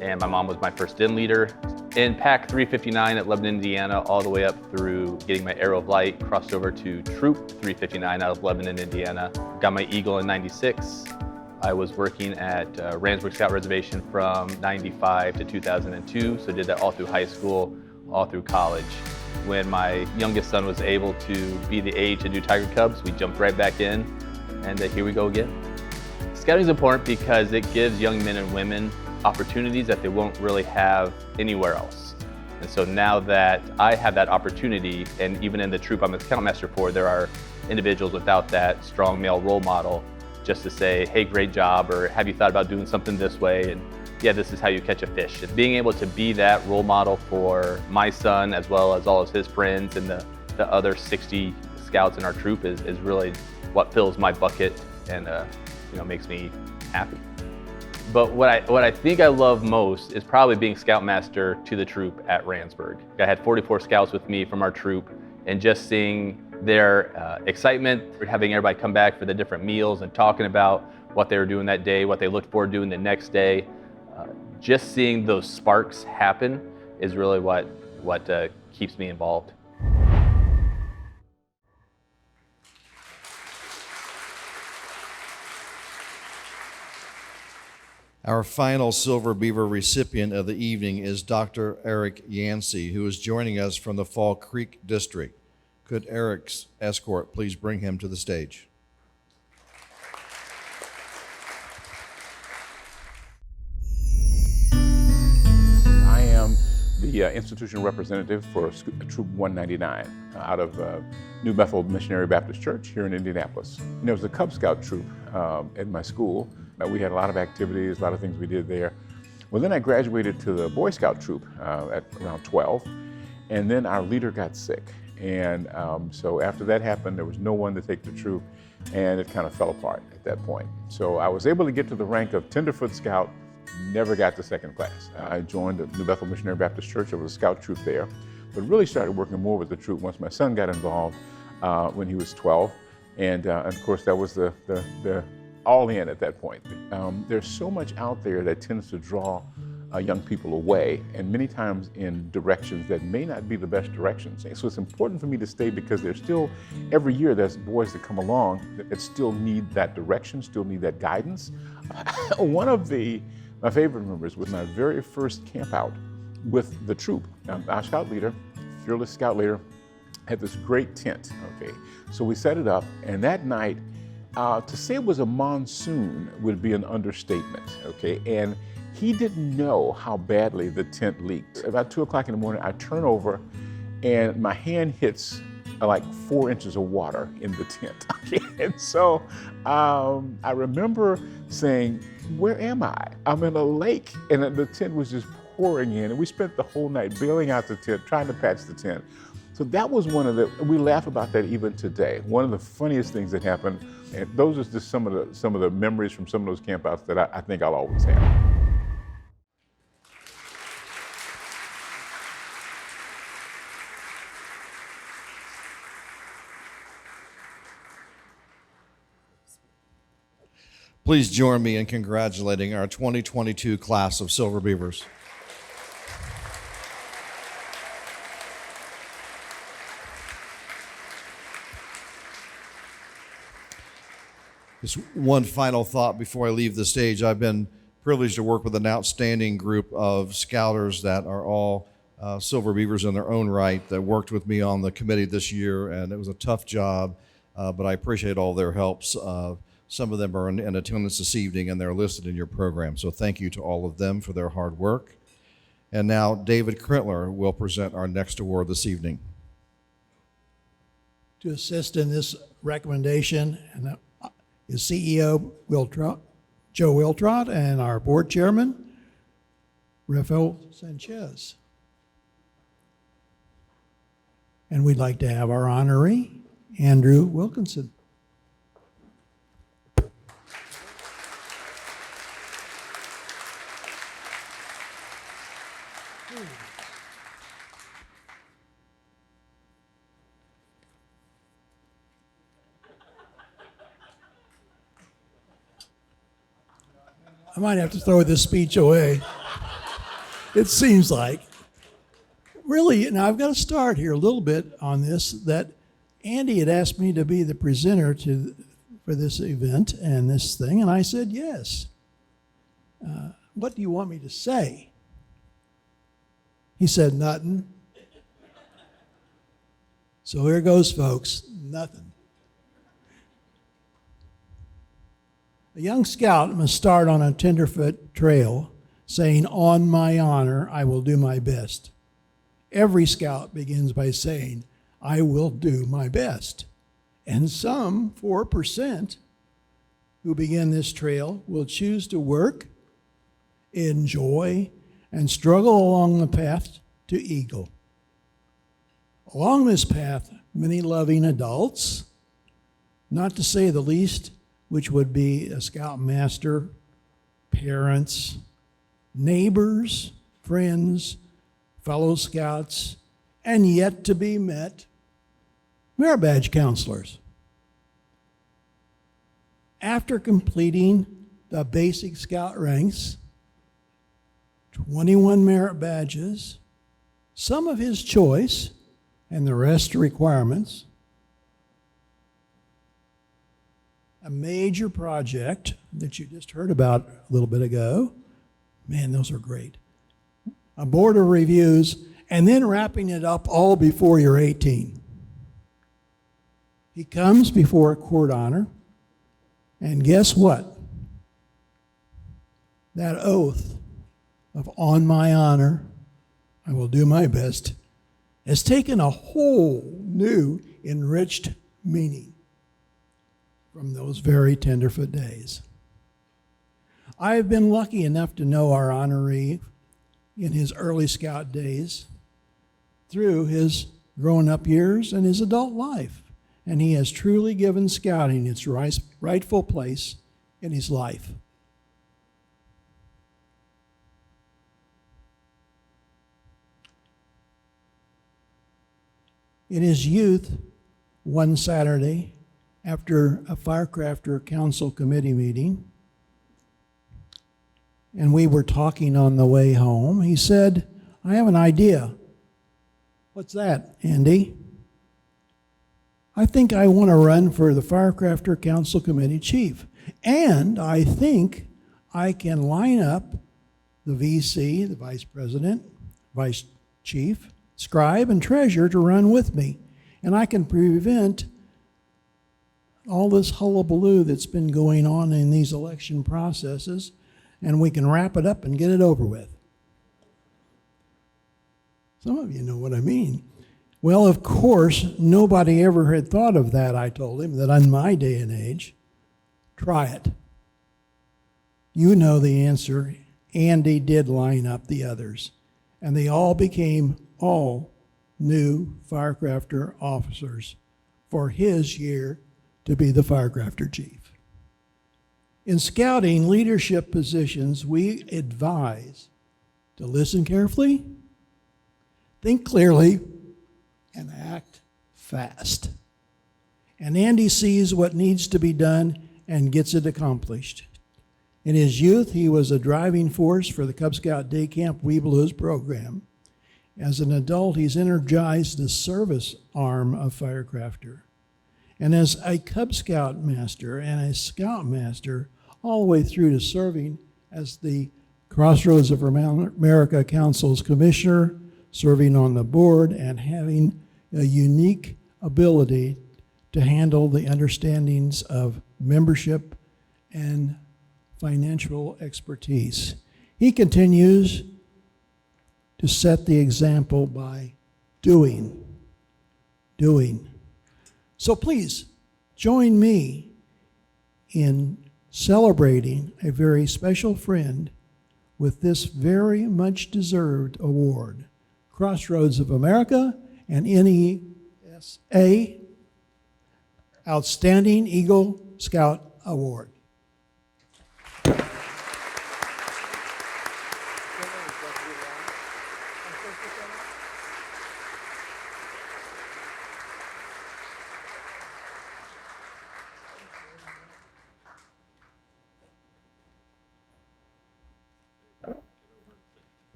and my mom was my first den leader. In Pack 359 at Lebanon, Indiana, all the way up through getting my Arrow of Light, crossed over to Troop 359 out of Lebanon, Indiana. Got my Eagle in 96. I was working at Randsburg Scout Reservation from 95 to 2002, so did that all through high school, all through college. When my youngest son was able to be the age to do Tiger Cubs, we jumped right back in, and here we go again. Scouting is important because it gives young men and women opportunities that they won't really have anywhere else. And so now that I have that opportunity, and even in the troop I'm a Scoutmaster for, there are individuals without that strong male role model just to say, hey, great job, or have you thought about doing something this way? And yeah, this is how you catch a fish. And being able to be that role model for my son as well as all of his friends and the other 60 scouts in our troop is really what fills my bucket and makes me happy. But what I think I love most is probably being Scoutmaster to the troop at Randsburg. I had 44 scouts with me from our troop, and just seeing their excitement, having everybody come back for the different meals and talking about what they were doing that day, what they looked forward to doing the next day. Just seeing those sparks happen is really what keeps me involved. Our final Silver Beaver recipient of the evening is Dr. Eric Yancey, who is joining us from the Fall Creek District. Could Eric's escort please bring him to the stage? I am the institutional representative for Troop 199 out of New Bethel Missionary Baptist Church here in Indianapolis. And there was a Cub Scout troop at my school. We had a lot of activities, a lot of things we did there. Well, then I graduated to the Boy Scout troop at around 12, and then our leader got sick. And so after that happened, there was no one to take the troop, and it kind of fell apart at that point. So I was able to get to the rank of Tenderfoot Scout, never got to second class. I joined the New Bethel Missionary Baptist Church. There was a scout troop there, but really started working more with the troop once my son got involved when he was 12. And of course, that was the all in at that point. There's so much out there that tends to draw young people away, and many times in directions that may not be the best directions. And so it's important for me to stay because there's still, every year there's boys that come along that still need that direction, still need that guidance. One of my favorite memories was my very first camp out with the troop. Our scout leader, fearless scout leader, had this great tent, okay? So we set it up, and that night, to say it was a monsoon would be an understatement, okay? And he didn't know how badly the tent leaked. About 2 o'clock in the morning, I turn over and my hand hits like 4 inches of water in the tent, okay? And so I remember saying, where am I? I'm in a lake, and the tent was just pouring in, and we spent the whole night bailing out the tent, trying to patch the tent. So that was we laugh about that even today. One of the funniest things that happened, and those are just some of the memories from some of those campouts that I think I'll always have. Please join me in congratulating our 2022 class of Silver Beavers. Just one final thought before I leave the stage. I've been privileged to work with an outstanding group of Scouters that are all Silver Beavers in their own right that worked with me on the committee this year, and it was a tough job, but I appreciate all their helps. Some of them are in attendance this evening, and they're listed in your program. So thank you to all of them for their hard work. And now David Krentler will present our next award this evening. To assist in this recommendation is CEO Joe Wiltrot and our board chairman, Rafael Sanchez. And we'd like to have our honoree, Andrew Wilkinson. I might have to throw this speech away. It seems like. Really, now I've got to start here a little bit on this, that Andy had asked me to be the presenter for this event and this thing, and I said yes. What do you want me to say? He said, nothing. So here goes, folks, nothing. A young scout must start on a tenderfoot trail saying, on my honor, I will do my best. Every scout begins by saying, I will do my best. And some, 4%, who begin this trail will choose to work, enjoy, and struggle along the path to Eagle. Along this path, many loving adults, not to say the least, which would be a scoutmaster, parents, neighbors, friends, fellow scouts, and yet to be met merit badge counselors. After completing the basic scout ranks, 21 merit badges, some of his choice, and the rest requirements, a major project that you just heard about a little bit ago. Man, those are great. A board of reviews, and then wrapping it up all before you're 18. He comes before a court honor, and guess what? That oath of on my honor, I will do my best, has taken a whole new enriched meaning from those very tenderfoot days. I have been lucky enough to know our honoree in his early scout days through his grown-up years and his adult life, and he has truly given scouting its rightful place in his life. In his youth, one Saturday, after a Firecrafter Council Committee meeting, and we were talking on the way home, he said, I have an idea. What's that, Andy? I think I want to run for the Firecrafter Council Committee chief, and I think I can line up the VC, the vice president, vice chief, scribe, and treasurer to run with me, and I can prevent all this hullabaloo that's been going on in these election processes, and we can wrap it up and get it over with. Some of you know what I mean. Well, of course, nobody ever had thought of that, I told him, that in my day and age, try it. You know the answer. Andy did line up the others, and they all became all new Firecrafter officers for his year to be the Firecrafter chief. In scouting leadership positions, we advise to listen carefully, think clearly, and act fast. And Andy sees what needs to be done and gets it accomplished. In his youth, he was a driving force for the Cub Scout Day Camp Webelos program. As an adult, he's energized the service arm of Firecrafter. And as a Cub Scout master and a Scout master, all the way through to serving as the Crossroads of America Council's commissioner, serving on the board, and having a unique ability to handle the understandings of membership and financial expertise. He continues to set the example by doing. So please join me in celebrating a very special friend with this very much deserved award, Crossroads of America and NESA Outstanding Eagle Scout Award.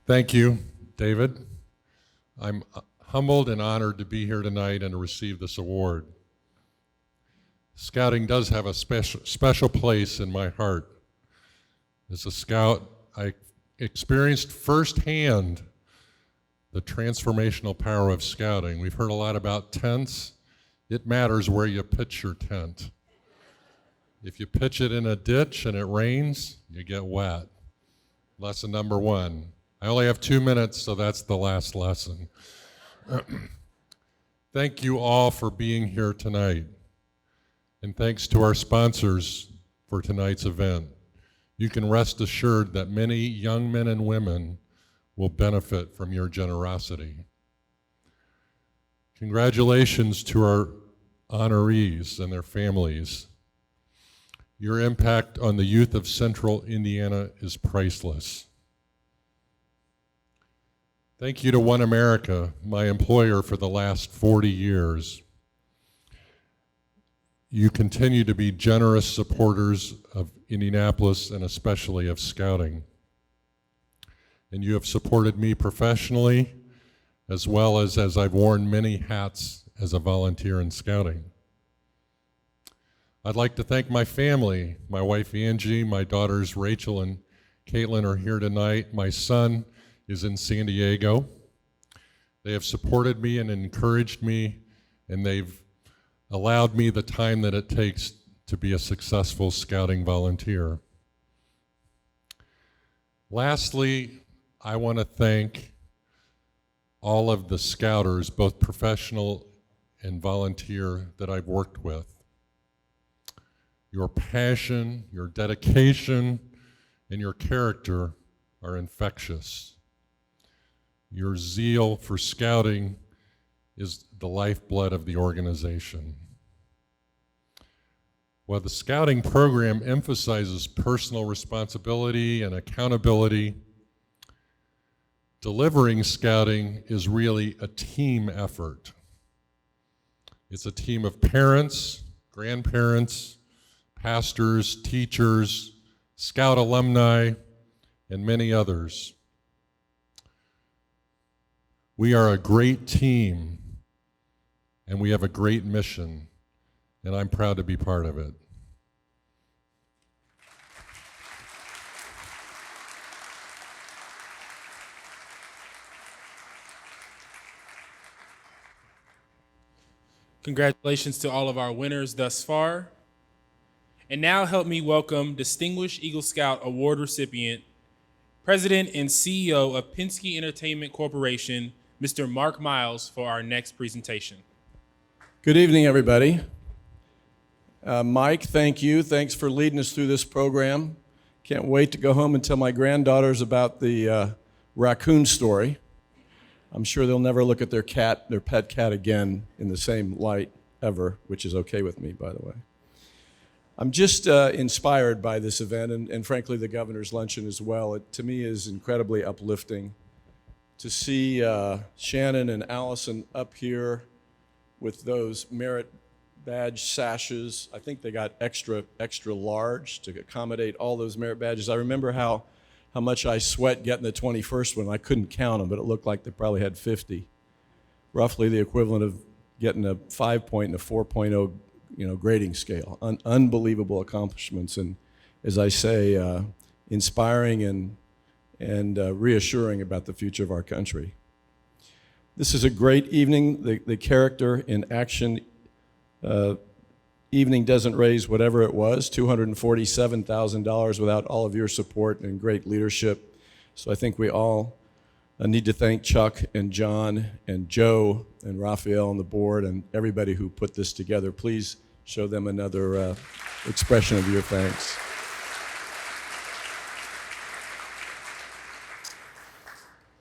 Thank you, David. I'm humbled and honored to be here tonight and to receive this award. Scouting does have a special place in my heart. As a scout, I experienced firsthand the transformational power of scouting. We've heard a lot about tents. It matters where you pitch your tent. If you pitch it in a ditch and it rains, you get wet. Lesson number one. I only have 2 minutes, so that's the last lesson. Thank you all for being here tonight. And thanks to our sponsors for tonight's event. You can rest assured that many young men and women will benefit from your generosity. Congratulations to our honorees and their families. Your impact on the youth of Central Indiana is priceless. Thank you to One America, my employer for the last 40 years. You continue to be generous supporters of Indianapolis and especially of Scouting. And you have supported me professionally as well as I've worn many hats as a volunteer in Scouting. I'd like to thank my family. My wife Angie, my daughters Rachel and Caitlin are here tonight. My son is in San Diego. They have supported me and encouraged me, and they've allowed me the time that it takes to be a successful scouting volunteer. Lastly, I want to thank all of the scouters, both professional and volunteer, that I've worked with. Your passion, your dedication, and your character are infectious. Your zeal for scouting is the lifeblood of the organization. While the scouting program emphasizes personal responsibility and accountability, delivering scouting is really a team effort. It's a team of parents, grandparents, pastors, teachers, Scout alumni, and many others. We are a great team, and we have a great mission, and I'm proud to be part of it. Congratulations to all of our winners thus far. And now help me welcome Distinguished Eagle Scout Award recipient, President and CEO of Penske Entertainment Corporation, Mr. Mark Miles, for our next presentation. Good evening, everybody. Mike, thank you. Thanks for leading us through this program. Can't wait to go home and tell my granddaughters about the raccoon story. I'm sure they'll never look at their pet cat again in the same light ever, which is okay with me, by the way. I'm just inspired by this event, and frankly, the governor's luncheon as well. It, to me, is incredibly uplifting to see Shannon and Allison up here with those merit badge sashes. I think they got extra large to accommodate all those merit badges. I remember how much I sweat getting the 21st one. I couldn't count them, but it looked like they probably had 50. Roughly the equivalent of getting a 5-point and a 4.0 grading scale. Unbelievable accomplishments, and as I say, inspiring and reassuring about the future of our country. This is a great evening. The Character in Action evening doesn't raise whatever it was, $247,000 without all of your support and great leadership. So I think we all need to thank Chuck and John and Joe and Raphael and the board and everybody who put this together. Please show them another expression of your thanks.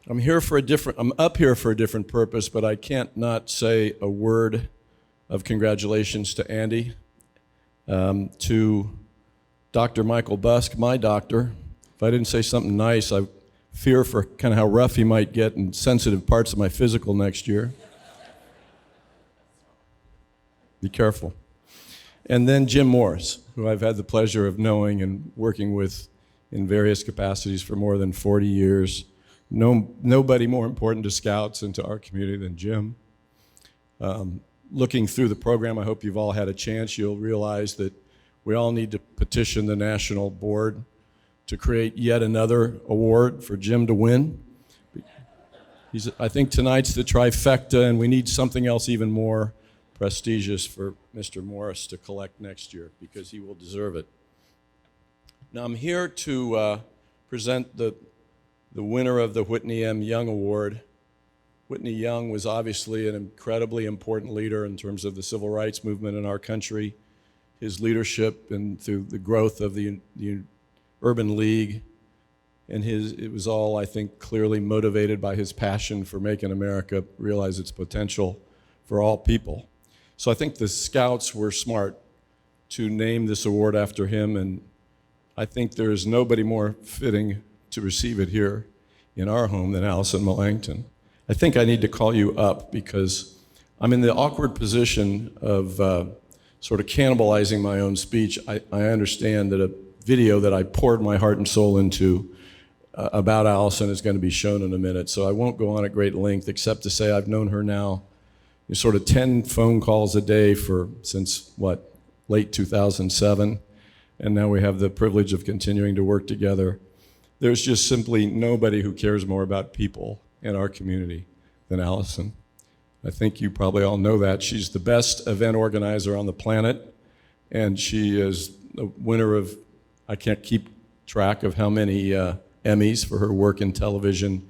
I'm up here for a different purpose, but I can't not say a word of congratulations to Andy, to Dr. Michael Busk, my doctor. If I didn't say something nice, I fear for kind of how rough he might get in sensitive parts of my physical next year. Be careful. And then Jim Morris, who I've had the pleasure of knowing and working with in various capacities for more than 40 years. Nobody more important to Scouts and to our community than Jim. Looking through the program, I hope you've all had a chance. You'll realize that we all need to petition the National Board to create yet another award for Jim to win. I think tonight's the trifecta, and we need something else even more prestigious for Mr. Morris to collect next year, because he will deserve it. Now I'm here to present the winner of the Whitney M. Young Award. Whitney Young was obviously an incredibly important leader in terms of the civil rights movement in our country. His leadership and through the growth of the Urban League, and it was all, I think, clearly motivated by his passion for making America realize its potential for all people. So I think the Scouts were smart to name this award after him, and I think there is nobody more fitting to receive it here in our home than Allison Millington. I think I need to call you up because I'm in the awkward position of sort of cannibalizing my own speech. I understand that a video that I poured my heart and soul into about Allison is going to be shown in a minute, so I won't go on at great length except to say I've known her now sort of 10 phone calls a day since late 2007, and now we have the privilege of continuing to work together. There's just simply nobody who cares more about people in our community than Allison. I think you probably all know that. She's the best event organizer on the planet, and she is the winner of, I can't keep track of how many Emmys for her work in television.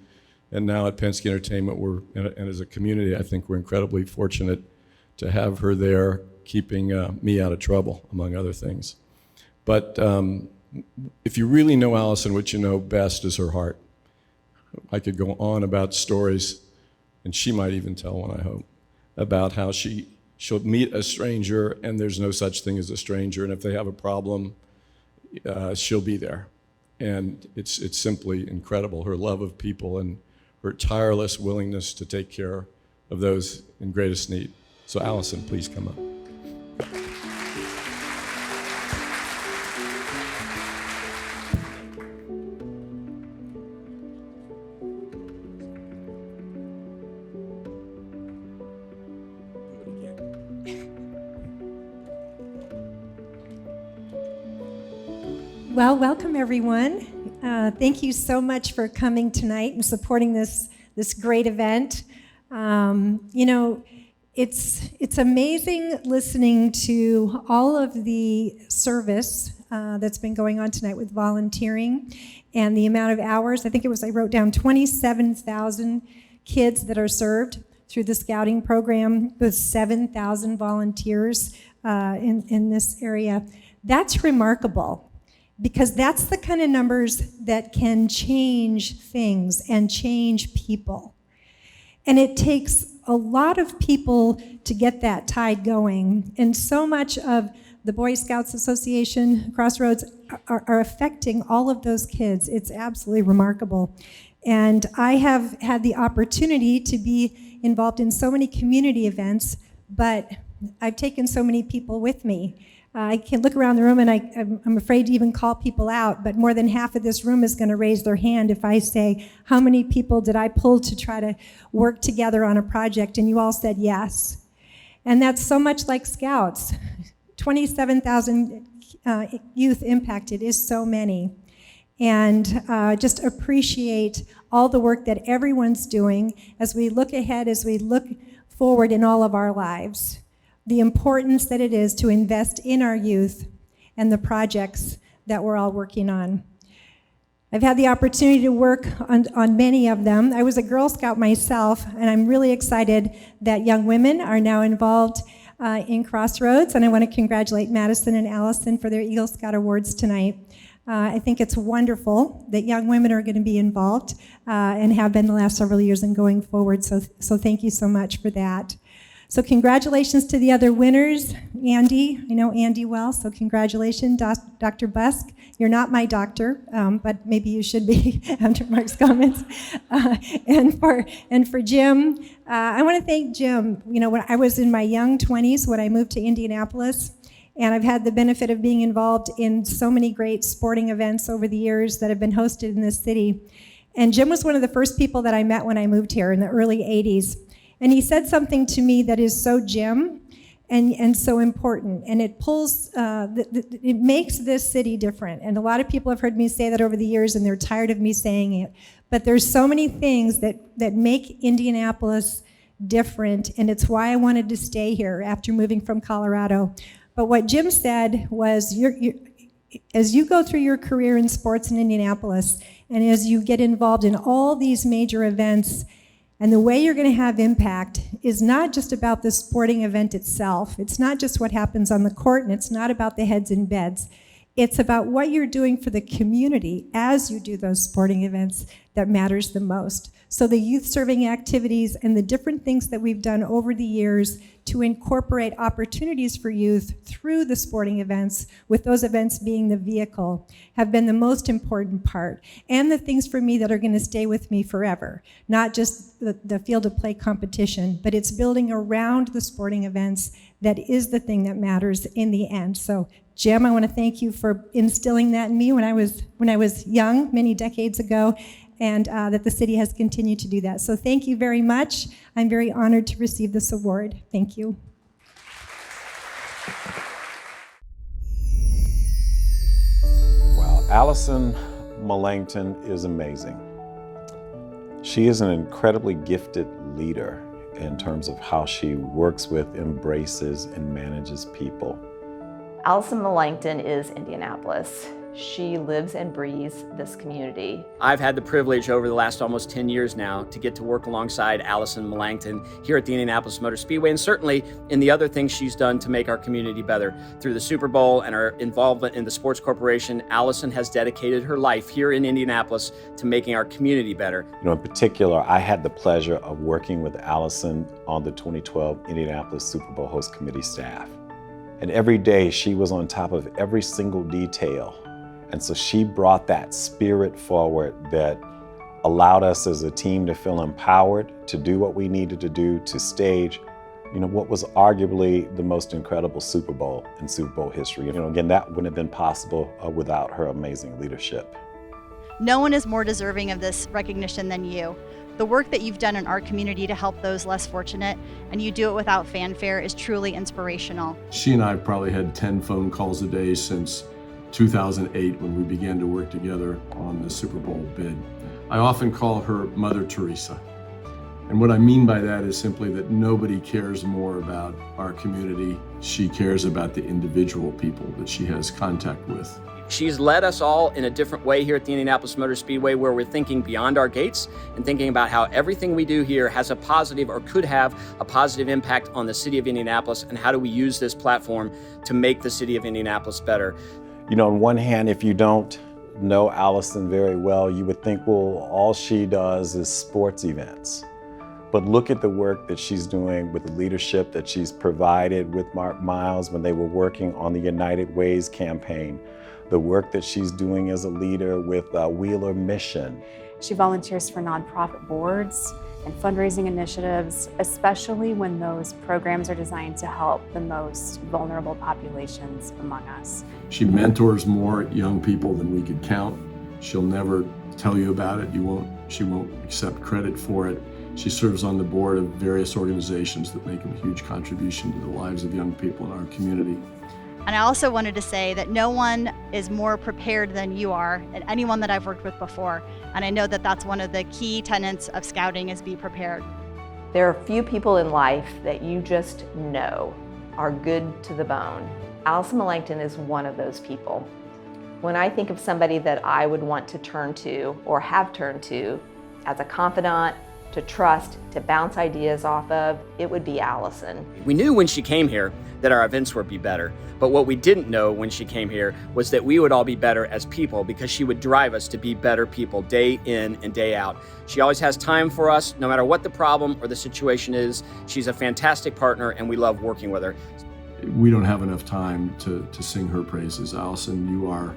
And now at Penske Entertainment, and as a community, I think we're incredibly fortunate to have her there, keeping me out of trouble, among other things. But if you really know Allison, what you know best is her heart. I could go on about stories, and she might even tell one, I hope, about how she'll meet a stranger, and there's no such thing as a stranger, and if they have a problem, she'll be there. And it's simply incredible, her love of people and her tireless willingness to take care of those in greatest need. So Allison, please come up. Well, welcome everyone. Thank you so much for coming tonight and supporting this great event. It's amazing listening to all of the service that's been going on tonight with volunteering and the amount of hours. I wrote down 27,000 kids that are served through the scouting program with 7,000 volunteers. in this area. That's remarkable, because that's the kind of numbers that can change things and change people. And it takes a lot of people to get that tide going. And so much of the Boy Scouts Association, Crossroads, are affecting all of those kids. It's absolutely remarkable. And I have had the opportunity to be involved in so many community events, but I've taken so many people with me. I can look around the room and I'm afraid to even call people out, but more than half of this room is going to raise their hand if I say, how many people did I pull to try to work together on a project? And you all said yes. And that's so much like Scouts. 27,000 youth impacted is so many. And just appreciate all the work that everyone's doing as we look ahead, as we look forward in all of our lives. The importance that it is to invest in our youth and the projects that we're all working on. I've had the opportunity to work on many of them. I was a Girl Scout myself, and I'm really excited that young women are now involved in Crossroads, and I want to congratulate Madison and Allison for their Eagle Scout Awards tonight. I think it's wonderful that young women are going to be involved and have been the last several years and going forward, so thank you so much for that. So congratulations to the other winners. Andy, I know Andy well, so congratulations. Dr. Busk, you're not my doctor, but maybe you should be after Mark's comments. And for Jim, I want to thank Jim. You know, when I was in my young 20s when I moved to Indianapolis, and I've had the benefit of being involved in so many great sporting events over the years that have been hosted in this city. And Jim was one of the first people that I met when I moved here in the early 80s. And he said something to me that is so Jim and so important. And it pulls, it makes this city different. And a lot of people have heard me say that over the years, and they're tired of me saying it. But there's so many things that make Indianapolis different, and it's why I wanted to stay here after moving from Colorado. But what Jim said was, as you go through your career in sports in Indianapolis, and as you get involved in all these major events, and the way you're going to have impact is not just about the sporting event itself. It's not just what happens on the court, and it's not about the heads in beds. It's about what you're doing for the community as you do those sporting events that matters the most. So the youth serving activities and the different things that we've done over the years to incorporate opportunities for youth through the sporting events, with those events being the vehicle, have been the most important part. And the things for me that are going to stay with me forever. Not just the field of play competition, but it's building around the sporting events that is the thing that matters in the end. So Jim, I want to thank you for instilling that in me when I was young, many decades ago, and that the city has continued to do that. So thank you very much. I'm very honored to receive this award. Thank you. Wow, Allison Millington is amazing. She is an incredibly gifted leader in terms of how she works with, embraces, and manages people. Allison Millington is Indianapolis. She lives and breathes this community. I've had the privilege over the last almost 10 years now to get to work alongside Allison Millington here at the Indianapolis Motor Speedway, and certainly in the other things she's done to make our community better. Through the Super Bowl and her involvement in the Sports Corporation, Allison has dedicated her life here in Indianapolis to making our community better. You know, in particular, I had the pleasure of working with Allison on the 2012 Indianapolis Super Bowl host committee staff. And every day she was on top of every single detail. And so she brought that spirit forward that allowed us as a team to feel empowered to do what we needed to do to stage, you know, what was arguably the most incredible Super Bowl in Super Bowl history. You know, again, that wouldn't have been possible without her amazing leadership. No one is more deserving of this recognition than you. The work that you've done in our community to help those less fortunate, and you do it without fanfare, is truly inspirational. She and I have probably had 10 phone calls a day since 2008 when we began to work together on the Super Bowl bid. I often call her Mother Teresa. And what I mean by that is simply that nobody cares more about our community. She cares about the individual people that she has contact with. She's led us all in a different way here at the Indianapolis Motor Speedway, where we're thinking beyond our gates and thinking about how everything we do here has a positive or could have a positive impact on the city of Indianapolis, and how do we use this platform to make the city of Indianapolis better. You know, on one hand, if you don't know Allison very well, you would think, well, all she does is sports events. But look at the work that she's doing with the leadership that she's provided with Mark Miles when they were working on the United Ways campaign. The work that she's doing as a leader with Wheeler Mission. She volunteers for nonprofit boards and fundraising initiatives, especially when those programs are designed to help the most vulnerable populations among us. She mentors more young people than we could count. She'll never tell you about it. She won't accept credit for it. She serves on the board of various organizations that make a huge contribution to the lives of young people in our community. And I also wanted to say that no one is more prepared than you are, and anyone that I've worked with before. And I know that that's one of the key tenets of scouting, is be prepared. There are few people in life that you just know are good to the bone. Allison Melancton is one of those people. When I think of somebody that I would want to turn to or have turned to as a confidant, to trust, to bounce ideas off of, it would be Allison. We knew when she came here that our events would be better, but what we didn't know when she came here was that we would all be better as people, because she would drive us to be better people day in and day out. She always has time for us, no matter what the problem or the situation is. She's a fantastic partner, and we love working with her. We don't have enough time to sing her praises. Allison, you are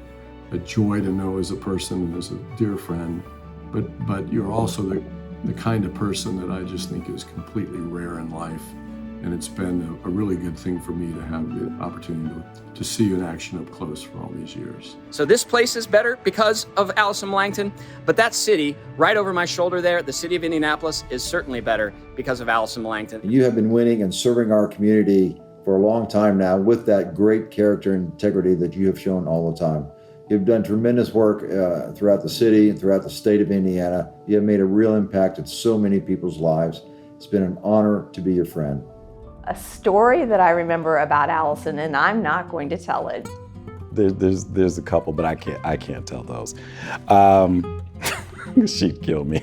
a joy to know as a person and as a dear friend, but you're also the kind of person that I just think is completely rare in life. And it's been a really good thing for me to have the opportunity to see you in action up close for all these years. So this place is better because of Allison Melancton, but that city right over my shoulder there, the city of Indianapolis, is certainly better because of Allison Melancton. You have been winning and serving our community for a long time now with that great character and integrity that you have shown all the time. You've done tremendous work throughout the city and throughout the state of Indiana. You have made a real impact in so many people's lives. It's been an honor to be your friend. A story that I remember about Allison, and I'm not going to tell it. There's a couple, but I can't tell those. She'd kill me.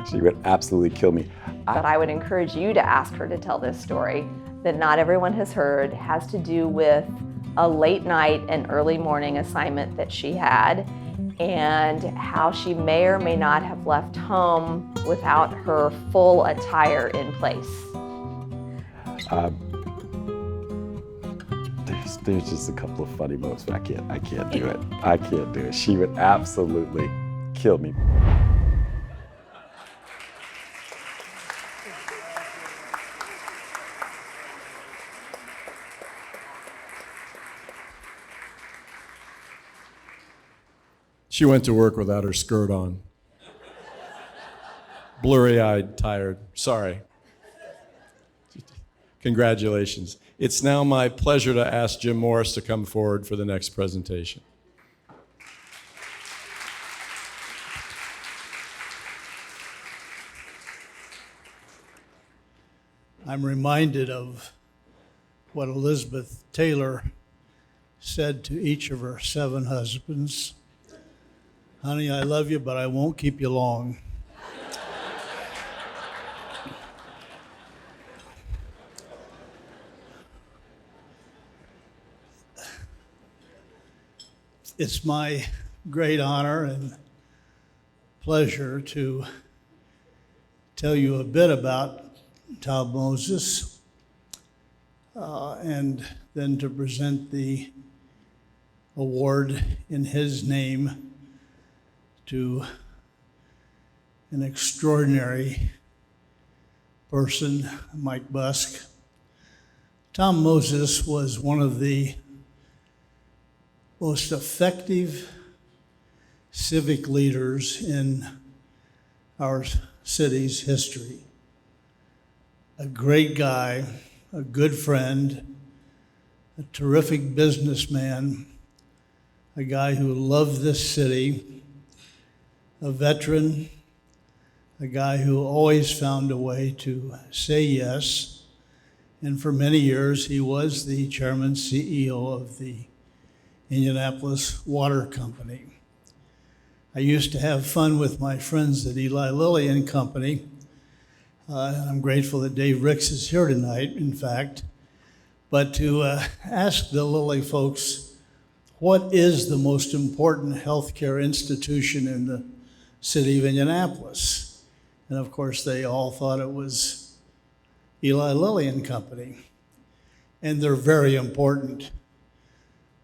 She would absolutely kill me. But I would encourage you to ask her to tell this story that not everyone has heard. Has to do with a late night and early morning assignment that she had, and how she may or may not have left home without her full attire in place. There's just a couple of funny moments, but I can't do it. I can't do it. She would absolutely kill me. She went to work without her skirt on. Blurry-eyed, tired. Sorry. Congratulations. It's now my pleasure to ask Jim Morris to come forward for the next presentation. I'm reminded of what Elizabeth Taylor said to each of her 7 husbands. Honey, I love you, but I won't keep you long. It's my great honor and pleasure to tell you a bit about Tom Moses, and then to present the award in his name to an extraordinary person, Mike Busk. Tom Moses was one of the most effective civic leaders in our city's history. A great guy, a good friend, a terrific businessman, a guy who loved this city, a veteran, a guy who always found a way to say yes. And for many years, he was the chairman CEO of the Indianapolis Water Company. I used to have fun with my friends at Eli Lilly and Company. And I'm grateful that Dave Ricks is here tonight, in fact. But to ask the Lilly folks, what is the most important healthcare institution in the city of Indianapolis? And of course, they all thought it was Eli Lilly and Company. And they're very important.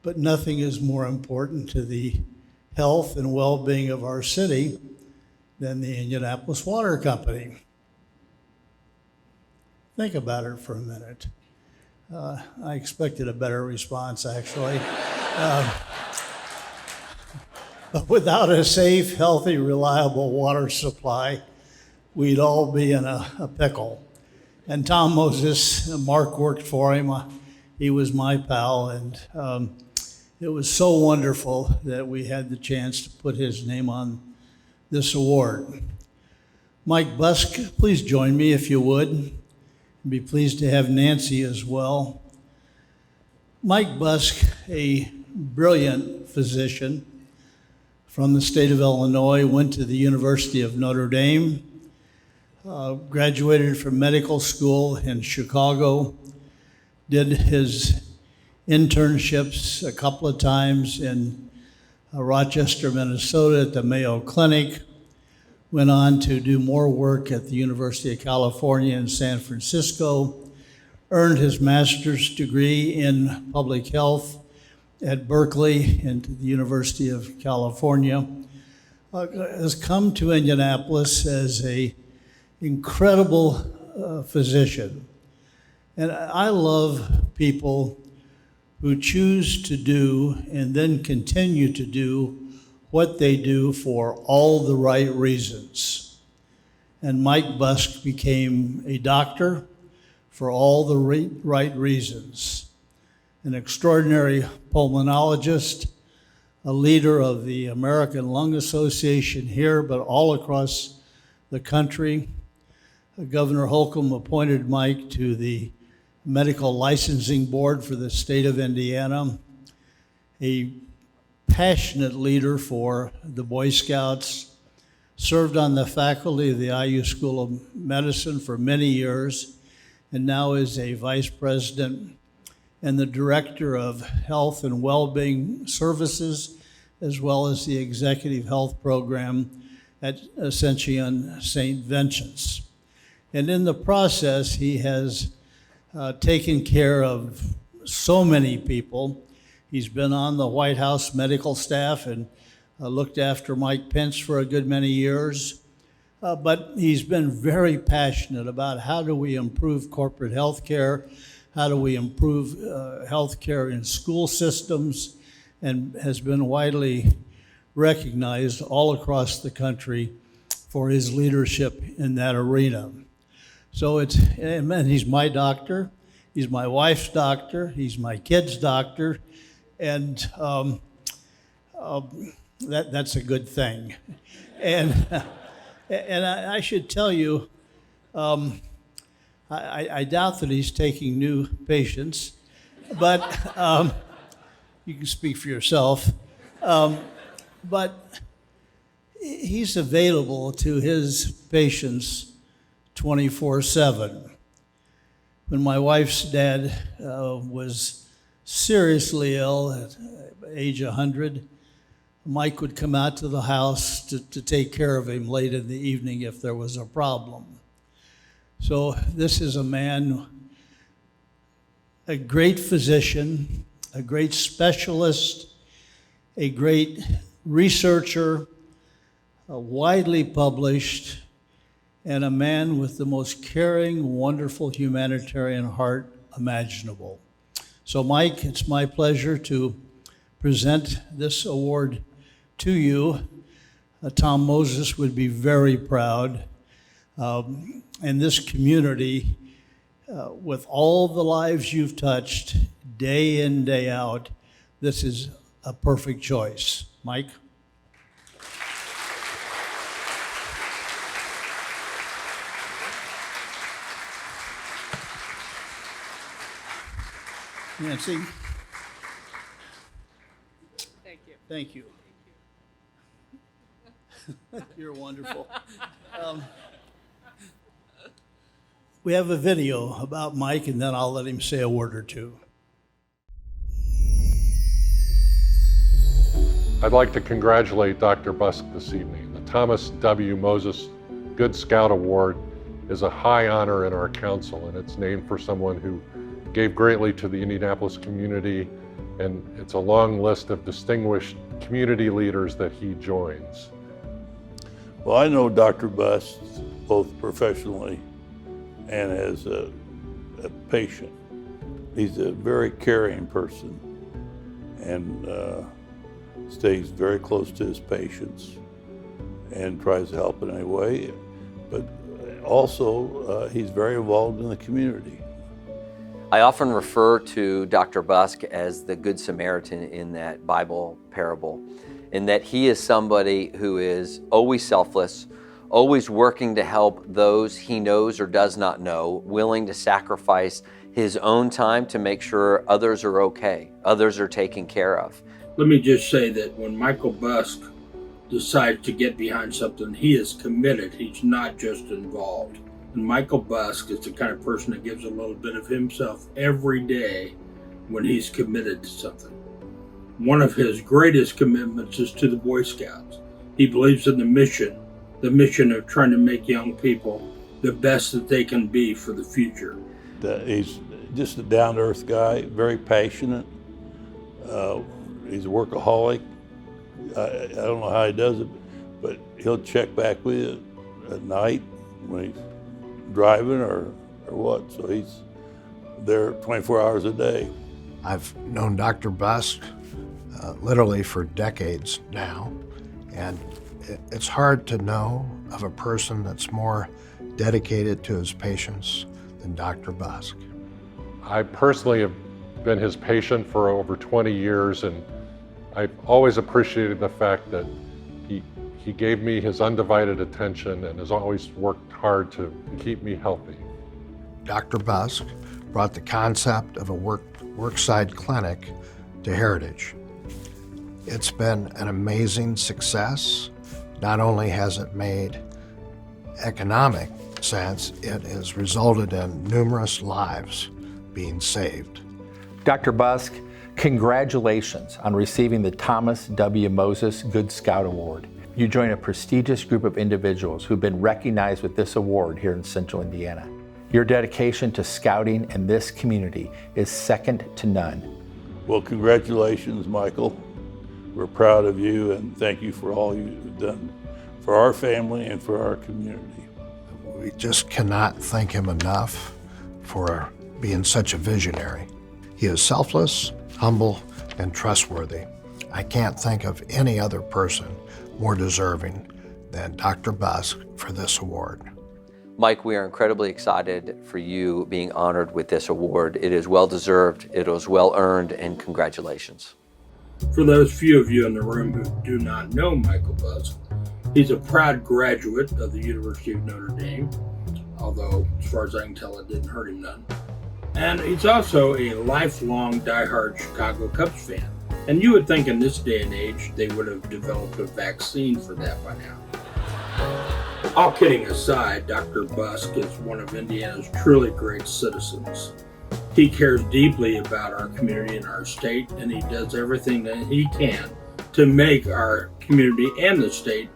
But nothing is more important to the health and well-being of our city than the Indianapolis Water Company. Think about it for a minute. I expected a better response, actually. But without a safe, healthy, reliable water supply, we'd all be in a pickle. And Tom Moses, Mark worked for him. He was my pal, and it was so wonderful that we had the chance to put his name on this award. Mike Busk, please join me if you would. I'd be pleased to have Nancy as well. Mike Busk, a brilliant physician from the state of Illinois, went to the University of Notre Dame, graduated from medical school in Chicago, did his internships a couple of times in Rochester, Minnesota at the Mayo Clinic, went on to do more work at the University of California in San Francisco, earned his master's degree in public health at Berkeley and the University of California, has come to Indianapolis as an incredible physician. And I love people who choose to do and then continue to do what they do for all the right reasons. And Mike Busk became a doctor for all the right reasons. An extraordinary pulmonologist, a leader of the American Lung Association here, but all across the country. Governor Holcomb appointed Mike to the Medical Licensing Board for the state of Indiana, a passionate leader for the Boy Scouts, served on the faculty of the IU School of Medicine for many years, and now is a vice president and the director of health and well-being services, as well as the executive health program at Ascension St. Vincent's. And in the process, he has taken care of so many people. He's been on the White House medical staff and looked after Mike Pence for a good many years. But he's been very passionate about how do we improve corporate health care, how do we improve health care in school systems, and has been widely recognized all across the country for his leadership in that arena. So and he's my doctor, he's my wife's doctor, he's my kid's doctor, and that's a good thing. And I should tell you, I doubt that he's taking new patients, but you can speak for yourself. But he's available to his patients 24/7. When my wife's dad was seriously ill at age 100, Mike would come out to the house to take care of him late in the evening if there was a problem. So this is a man, a great physician, a great specialist, a great researcher, widely published, and a man with the most caring, wonderful humanitarian heart imaginable. So Mike, it's my pleasure to present this award to you. Tom Moses would be very proud. And this community, with all the lives you've touched day in, day out, this is a perfect choice. Mike? Nancy? Thank you. You're wonderful. We have a video about Mike, and then I'll let him say a word or two. I'd like to congratulate Dr. Busk this evening. The Thomas W. Moses Good Scout Award is a high honor in our council, and it's named for someone who gave greatly to the Indianapolis community, and it's a long list of distinguished community leaders that he joins. Well, I know Dr. Busk both professionally and as a patient. He's a very caring person and stays very close to his patients and tries to help in any way. But also, he's very involved in the community. I often refer to Dr. Busk as the Good Samaritan in that Bible parable, in that he is somebody who is always selfless, always working to help those he knows or does not know, willing to sacrifice his own time to make sure others are okay, others are taken care of. Let me just say that when Michael Busk decides to get behind something, he is committed. He's not just involved. And Michael Busk is the kind of person that gives a little bit of himself every day when he's committed to something. One of his greatest commitments is to the Boy Scouts. He believes in the mission of trying to make young people the best that they can be for the future. He's just a down-to-earth guy, very passionate. He's a workaholic. I don't know how he does it, but he'll check back with you at night when he's driving or what. So he's there 24 hours a day. I've known Dr. Busk literally for decades now, and it's hard to know of a person that's more dedicated to his patients than Dr. Busk. I personally have been his patient for over 20 years, and I've always appreciated the fact that he gave me his undivided attention and has always worked hard to keep me healthy. Dr. Busk brought the concept of a workside clinic to Heritage. It's been an amazing success. Not only has it made economic sense, it has resulted in numerous lives being saved. Dr. Busk, congratulations on receiving the Thomas W. Moses Good Scout Award. You join a prestigious group of individuals who've been recognized with this award here in Central Indiana. Your dedication to scouting in this community is second to none. Well, congratulations, Michael. We're proud of you and thank you for all you've done for our family and for our community. We just cannot thank him enough for being such a visionary. He is selfless, humble, and trustworthy. I can't think of any other person more deserving than Dr. Busk for this award. Mike, we are incredibly excited for you being honored with this award. It is well deserved, it was well earned, and congratulations. For those few of you in the room who do not know Michael Busk, he's a proud graduate of the University of Notre Dame, although as far as I can tell it didn't hurt him none. And he's also a lifelong diehard Chicago Cubs fan. And you would think in this day and age they would have developed a vaccine for that by now. All kidding aside, Dr. Busk is one of Indiana's truly great citizens. He cares deeply about our community and our state, and he does everything that he can to make our community and the state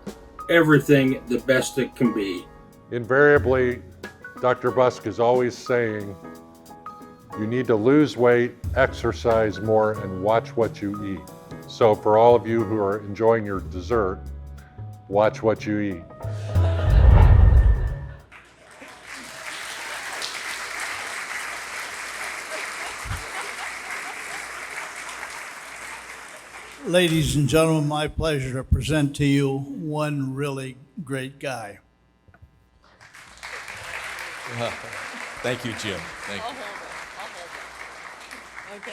everything the best it can be. Invariably, Dr. Busk is always saying, you need to lose weight, exercise more, and watch what you eat. So for all of you who are enjoying your dessert, watch what you eat. Ladies and gentlemen, my pleasure to present to you one really great guy. Thank you, Jim. Thank you. Okay.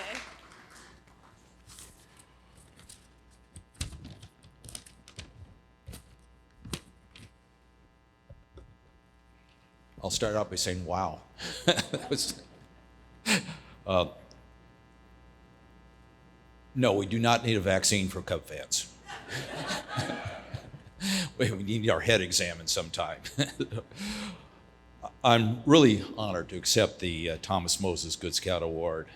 I'll start out by saying, wow. That was, No, we do not need a vaccine for Cub fans. We need our head examined sometime. I'm really honored to accept the Thomas Moses Good Scout Award.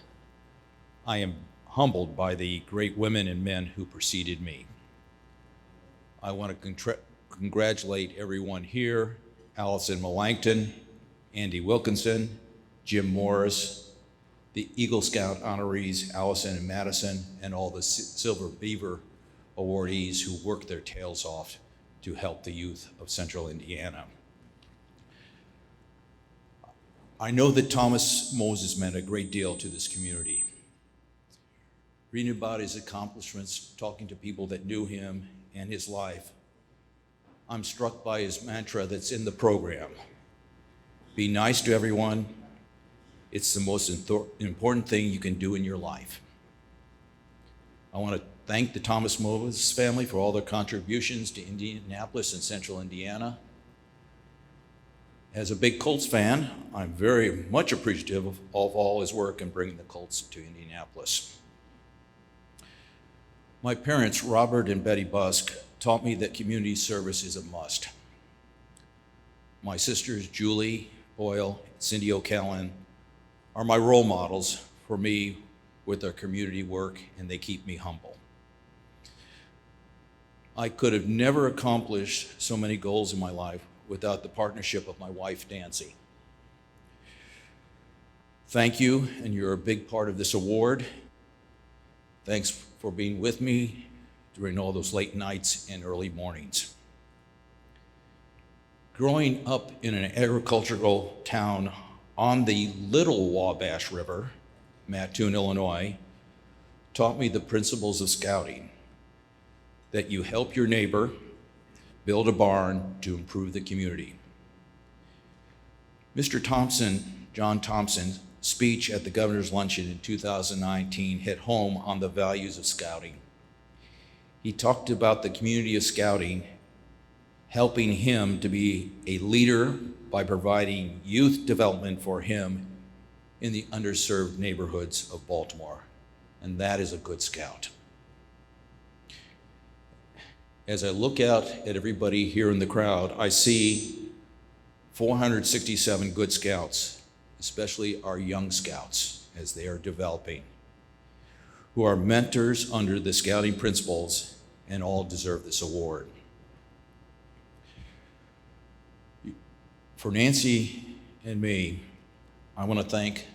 I am humbled by the great women and men who preceded me. I want to congratulate everyone here, Allison Melanchthon, Andy Wilkinson, Jim Morris, the Eagle Scout honorees, Allison and Madison, and all the Silver Beaver awardees who worked their tails off to help the youth of Central Indiana. I know that Thomas Moses meant a great deal to this community. Reading about his accomplishments, talking to people that knew him and his life, I'm struck by his mantra that's in the program. Be nice to everyone. It's the most important thing you can do in your life. I want to thank the Thomas Moses family for all their contributions to Indianapolis and Central Indiana. As a big Colts fan, I'm very much appreciative of all his work in bringing the Colts to Indianapolis. My parents, Robert and Betty Busk, taught me that community service is a must. My sisters, Julie Boyle, Cindy O'Callaghan, are my role models for me with their community work, and they keep me humble. I could have never accomplished so many goals in my life without the partnership of my wife, Nancy. Thank you, and you're a big part of this award. Thanks for being with me during all those late nights and early mornings. Growing up in an agricultural town on the Little Wabash River, Mattoon, Illinois, taught me the principles of scouting, that you help your neighbor build a barn to improve the community. Mr. Thompson, John Thompson's speech at the governor's luncheon in 2019 hit home on the values of scouting. He talked about the community of scouting helping him to be a leader by providing youth development for him in the underserved neighborhoods of Baltimore, and that is a good scout. As I look out at everybody here in the crowd, I see 467 good scouts, especially our young scouts as they are developing, who are mentors under the scouting principles and all deserve this award. For Nancy and me, I want to thank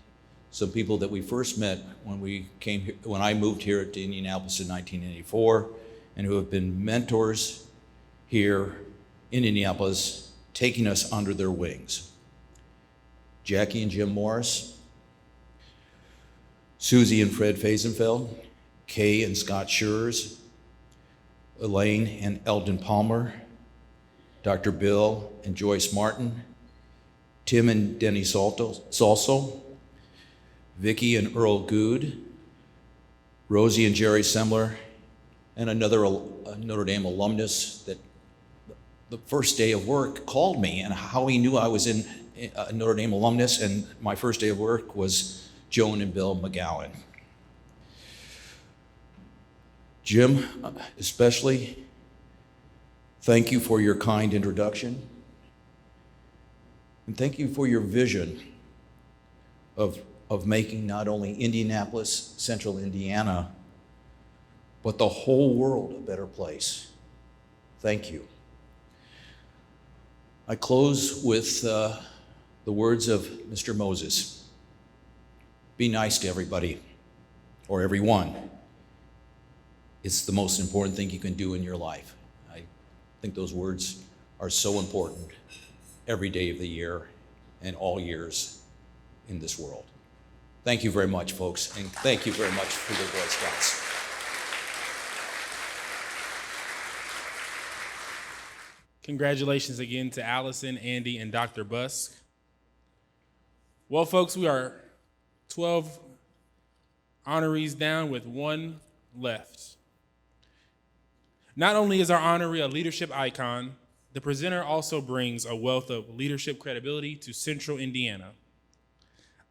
some people that we first met when I moved here to Indianapolis in 1984, and who have been mentors here in Indianapolis, taking us under their wings. Jackie and Jim Morris, Susie and Fred Fazenfeld, Kay and Scott Schurz, Elaine and Eldon Palmer, Dr. Bill and Joyce Martin, Tim and Denny Salso, Vicki and Earl Good, Rosie and Jerry Semler, and another Notre Dame alumnus that the first day of work called me, and how he knew I was a Notre Dame alumnus, and my first day of work was Joan and Bill McGowan. Jim, especially, thank you for your kind introduction. And thank you for your vision of making not only Indianapolis, Central Indiana, but the whole world a better place. Thank you. I close with the words of Mr. Moses. Be nice to everybody, or everyone. It's the most important thing you can do in your life. I think those words are so important every day of the year and all years in this world. Thank you very much, folks, and thank you very much for the Boy Scouts. Congratulations again to Allison, Andy, and Dr. Busk. Well, folks, we are 12 honorees down with one left. Not only is our honoree a leadership icon, the presenter also brings a wealth of leadership credibility to Central Indiana.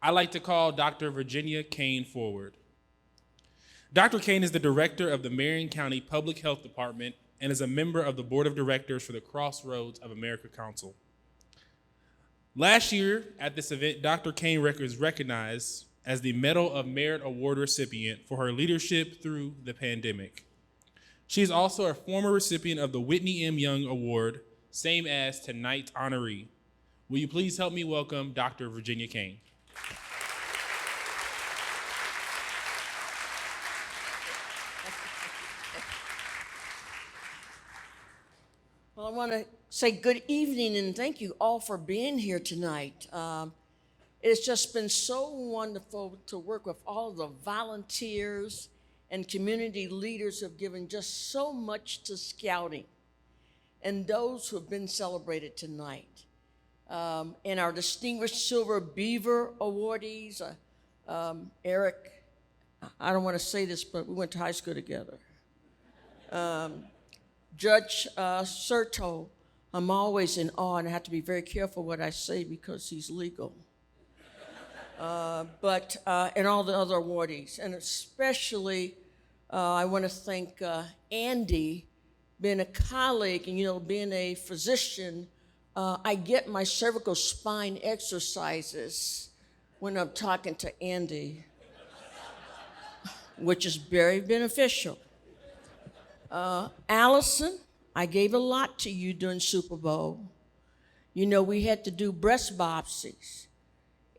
I'd like to call Dr. Virginia Kane forward. Dr. Kane is the director of the Marion County Public Health Department and is a member of the board of directors for the Crossroads of America Council. Last year at this event, Dr. Kane was recognized as the Medal of Merit Award recipient for her leadership through the pandemic. She is also a former recipient of the Whitney M. Young Award, same as tonight's honoree. Will you please help me welcome Dr. Virginia Kane? Well, I want to say good evening and thank you all for being here tonight. It's just been so wonderful to work with all the volunteers and community leaders who have given just so much to Scouting, and those who have been celebrated tonight. And our distinguished Silver Beaver awardees, Eric, I don't want to say this, but we went to high school together. Judge Serto, I'm always in awe, and I have to be very careful what I say because he's legal. And all the other awardees, and especially I want to thank Andy, being a colleague and being a physician. I get my cervical spine exercises when I'm talking to Andy, which is very beneficial. Allison, I gave a lot to you during Super Bowl. We had to do breast biopsies.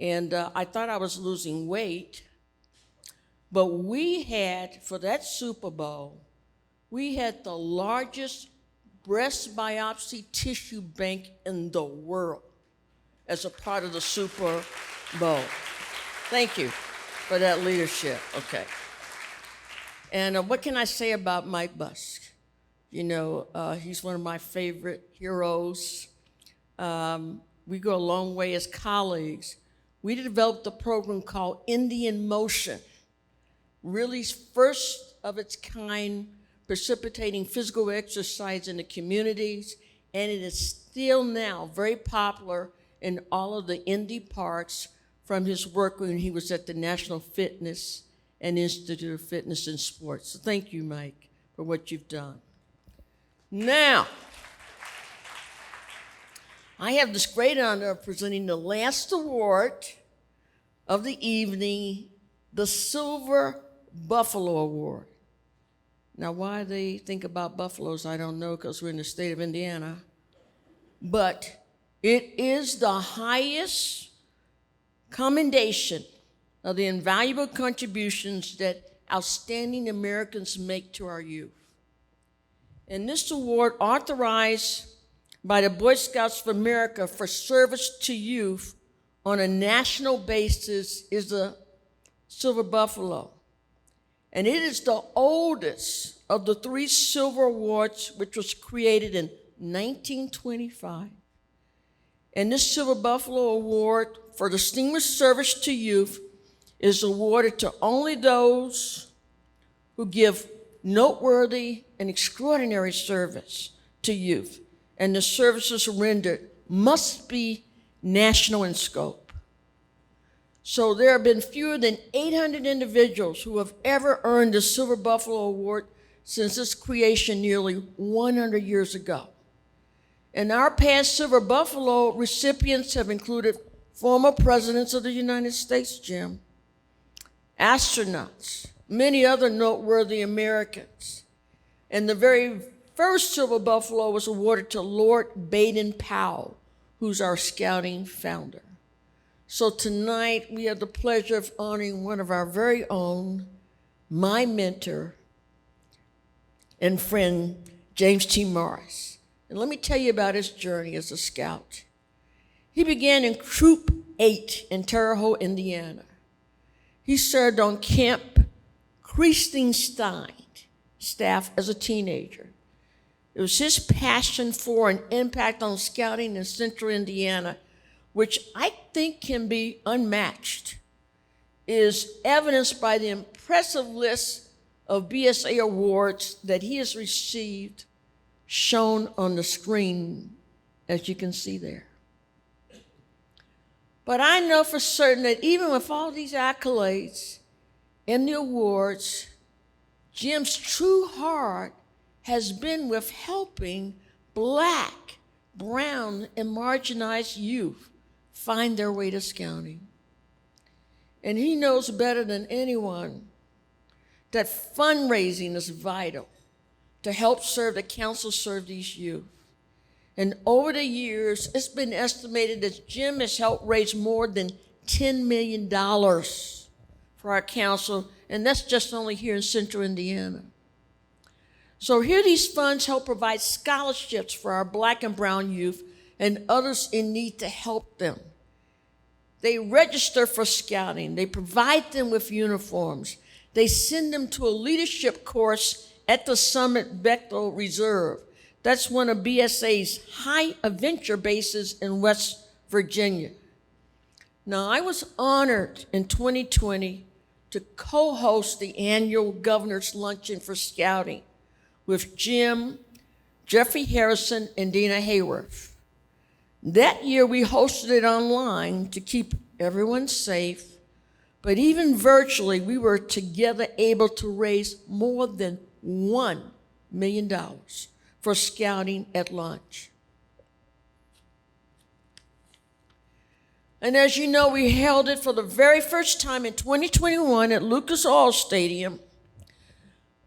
And I thought I was losing weight, but we had, for that Super Bowl, we had the largest breast biopsy tissue bank in the world as a part of the Super Bowl. Thank you for that leadership. Okay. And what can I say about Mike Busk? He's one of my favorite heroes. We go a long way as colleagues. We developed a program called Indian Motion, really first of its kind, precipitating physical exercise in the communities, and it is still now very popular in all of the Indy parks from his work when he was at the National Fitness and Institute of Fitness and Sports. So thank you, Mike, for what you've done. Now, I have this great honor of presenting the last award of the evening, the Silver Buffalo Award. Now, why they think about buffaloes, I don't know, because we're in the state of Indiana. But it is the highest commendation of the invaluable contributions that outstanding Americans make to our youth. And this award, authorized by the Boy Scouts of America for service to youth on a national basis, is the Silver Buffalo. And it is the oldest of the 3 silver awards, which was created in 1925. And this Silver Buffalo Award for distinguished service to youth is awarded to only those who give noteworthy and extraordinary service to youth, and the services rendered must be national in scope. So there have been fewer than 800 individuals who have ever earned the Silver Buffalo Award since its creation nearly 100 years ago. And our past Silver Buffalo recipients have included former presidents of the United States, Jim, astronauts, many other noteworthy Americans. And the very first Silver Buffalo was awarded to Lord Baden-Powell, who's our Scouting founder. So tonight we have the pleasure of honoring one of our very own, my mentor and friend, James T. Morris. And let me tell you about his journey as a Scout. He began in Troop 8 in Terre Haute, Indiana. He served on Camp Christenstein staff as a teenager. It was his passion for and impact on Scouting in Central Indiana, which I think can be unmatched, is evidenced by the impressive list of BSA awards that he has received, shown on the screen, as you can see there. But I know for certain that even with all these accolades and the awards, Jim's true heart has been with helping Black, brown, and marginalized youth find their way to Scouting. And he knows better than anyone that fundraising is vital to help serve the council serve these youth. And over the years, it's been estimated that Jim has helped raise more than $10 million for our council, and that's just only here in Central Indiana. So here these funds help provide scholarships for our Black and brown youth and others in need to help them. They register for Scouting. They provide them with uniforms. They send them to a leadership course at the Summit Bechtel Reserve. That's one of BSA's high adventure bases in West Virginia. Now, I was honored in 2020 to co-host the annual Governor's Luncheon for Scouting with Jim, Jeffrey Harrison, and Dina Hayworth. That year, we hosted it online to keep everyone safe, but even virtually, we were together able to raise more than $1 million for Scouting at lunch. And as you know, we held it for the very first time in 2021 at Lucas Oil Stadium.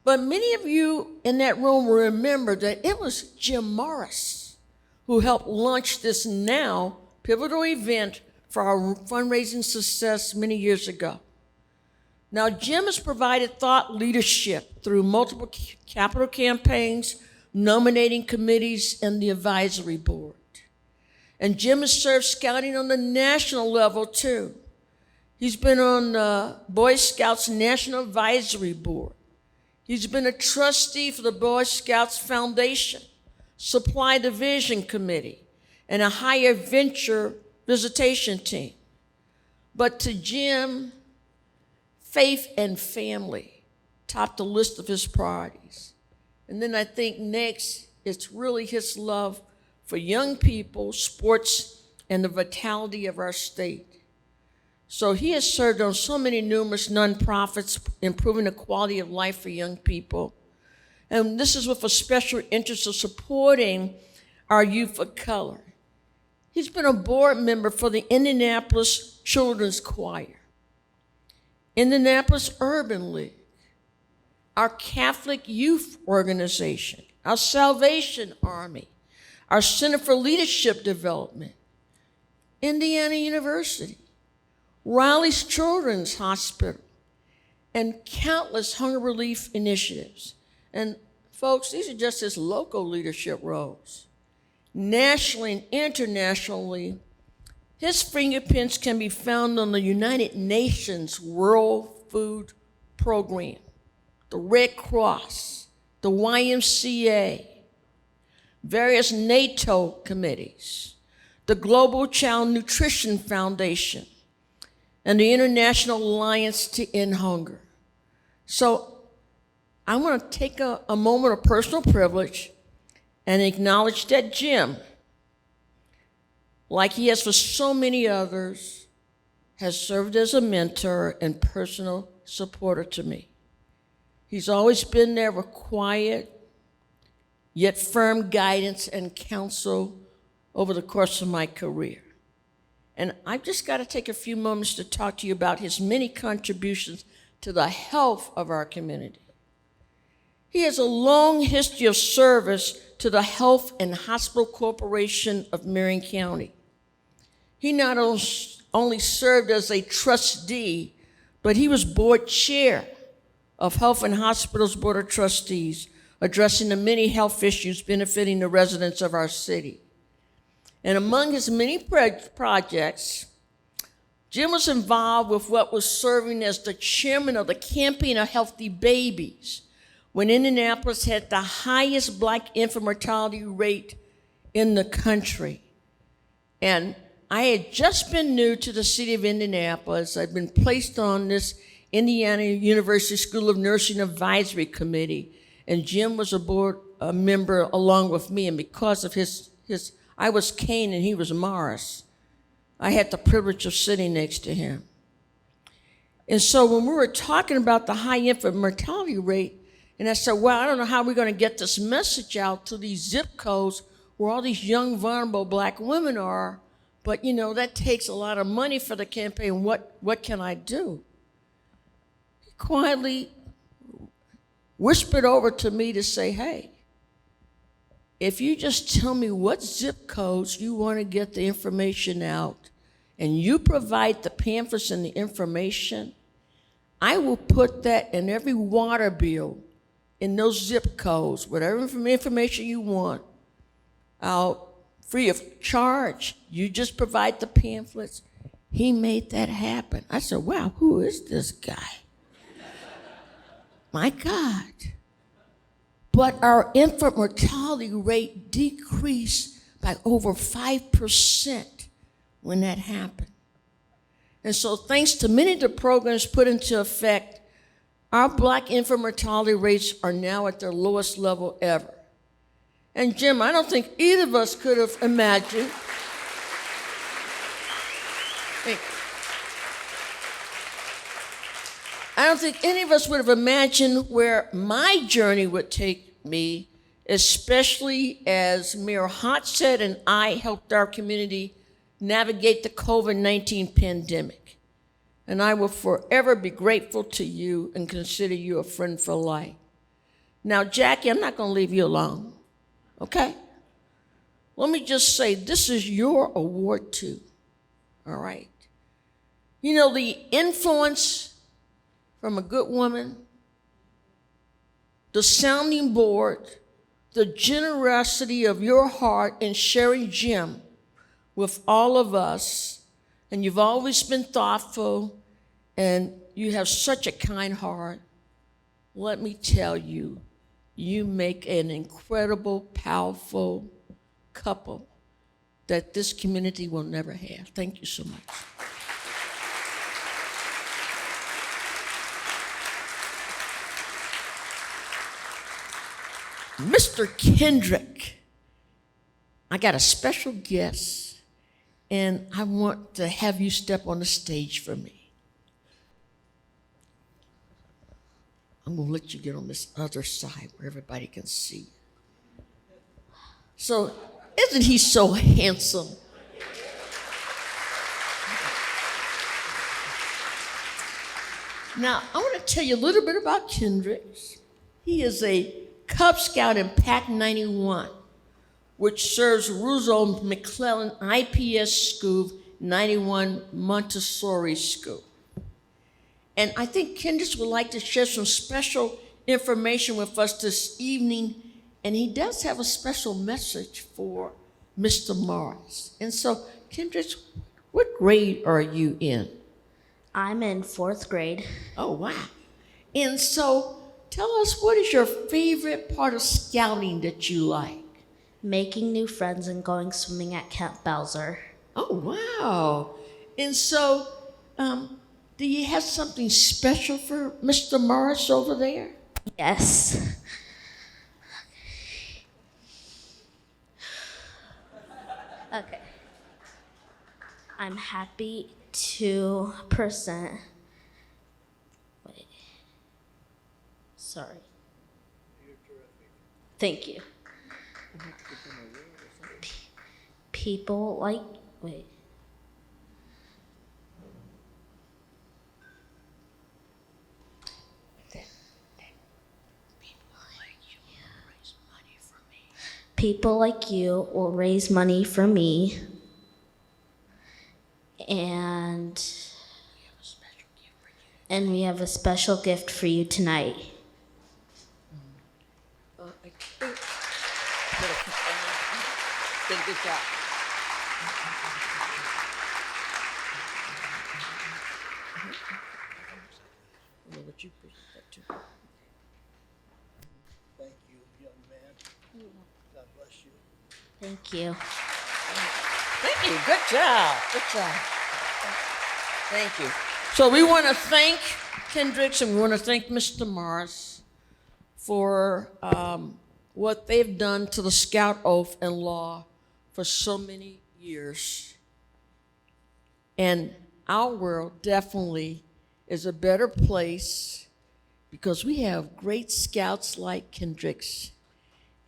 But many of you in that room will remember that it was Jim Morris who helped launch this now pivotal event for our fundraising success many years ago. Now, Jim has provided thought leadership through multiple capital campaigns, nominating committees, and the advisory board. And Jim has served Scouting on the national level, too. He's been on Boy Scouts National Advisory Board. He's been a trustee for the Boy Scouts Foundation, Supply Division Committee, and a High Adventure Visitation Team. But to Jim, faith and family topped the list of his priorities. And then I think next, it's really his love for young people, sports, and the vitality of our state. So he has served on so many numerous nonprofits, improving the quality of life for young people. And this is with a special interest of supporting our youth of color. He's been a board member for the Indianapolis Children's Choir, Indianapolis Urban League, our Catholic Youth Organization, our Salvation Army, our Center for Leadership Development, Indiana University, Riley's Children's Hospital, and countless hunger relief initiatives. And folks, these are just his local leadership roles. Nationally and internationally, his fingerprints can be found on the United Nations World Food Program, the Red Cross, the YMCA, various NATO committees, the Global Child Nutrition Foundation, and the International Alliance to End Hunger. So I want to take a moment of personal privilege and acknowledge that Jim, like he has for so many others, has served as a mentor and personal supporter to me. He's always been there with quiet, yet firm guidance and counsel over the course of my career. And I've just got to take a few moments to talk to you about his many contributions to the health of our community. He has a long history of service to the Health and Hospital Corporation of Marion County. He not only served as a trustee, but he was board chair of Health and Hospitals Board of Trustees, addressing the many health issues benefiting the residents of our city. And among his many projects, Jim was involved with what was serving as the chairman of the Campaign of Healthy Babies, when Indianapolis had the highest Black infant mortality rate in the country. And I had just been new to the city of Indianapolis. I'd been placed on this Indiana University School of Nursing Advisory Committee, and Jim was a member along with me, and because of his I was Kane and he was Morris, I had the privilege of sitting next to him. And so when we were talking about the high infant mortality rate, And I said, well, I don't know how we're going to get this message out to these zip codes where all these young, vulnerable black women are. But, you know, that takes a lot of money for the campaign. What can I do? He quietly whispered over to me to say, hey, if you just tell me what zip codes you want to get the information out, and you provide the pamphlets and the information, I will put that in every water bill in those zip codes, whatever information you want, out free of charge. You just provide the pamphlets. He made that happen. I said, wow, who is this guy? My God. But our infant mortality rate decreased by over 5% when that happened. And so thanks to many of the programs put into effect, our black infant mortality rates are now at their lowest level ever. And Jim, I don't think either of us could have imagined. I don't think any of us would have imagined where my journey would take me, especially as Mayor Hotsett and I helped our community navigate the COVID-19 pandemic. And I will forever be grateful to you and consider you a friend for life. Now, Jackie, I'm not going to leave you alone, okay? Let me just say, this is your award too, all right? You know, the influence from a good woman, the sounding board, the generosity of your heart in sharing Jim with all of us, and you've always been thoughtful, and you have such a kind heart. Let me tell you, you make an incredible, powerful couple that this community will never have. Thank you so much. Mr. Kendrick, I got a special guest, and I want to have you step on the stage for me. I'm going to let you get on this other side where everybody can see. So, isn't he so handsome? Now, I want to tell you a little bit about Kendrick. He is a Cub Scout in PAC 91, which serves Roosevelt McClellan IPS School 91 Montessori School. And I think Kendrick would like to share some special information with us this evening, and he does have a special message for Mr. Morris. And so, Kendrick, what grade are you in? I'm in 4th grade. Oh, wow. And so, tell us, what is your favorite part of scouting that you like? Making new friends and going swimming at Camp Bowser. Oh, wow. And so, do you have something special for Mr. Morris over there? Yes. Okay. I'm happy to present. Wait. Sorry. Thank you. People like, wait. People like you will raise money for me, and we have a special gift for you tonight. Good job. Would you present that too? Thank you, young man. God bless you. Thank you. Thank you. Good job. Good job. Thank you. So we want to thank Kendricks and we want to thank Mr. Morris for what they've done to the Scout Oath and Law for so many years. And our world definitely is a better place because we have great scouts like Kendricks.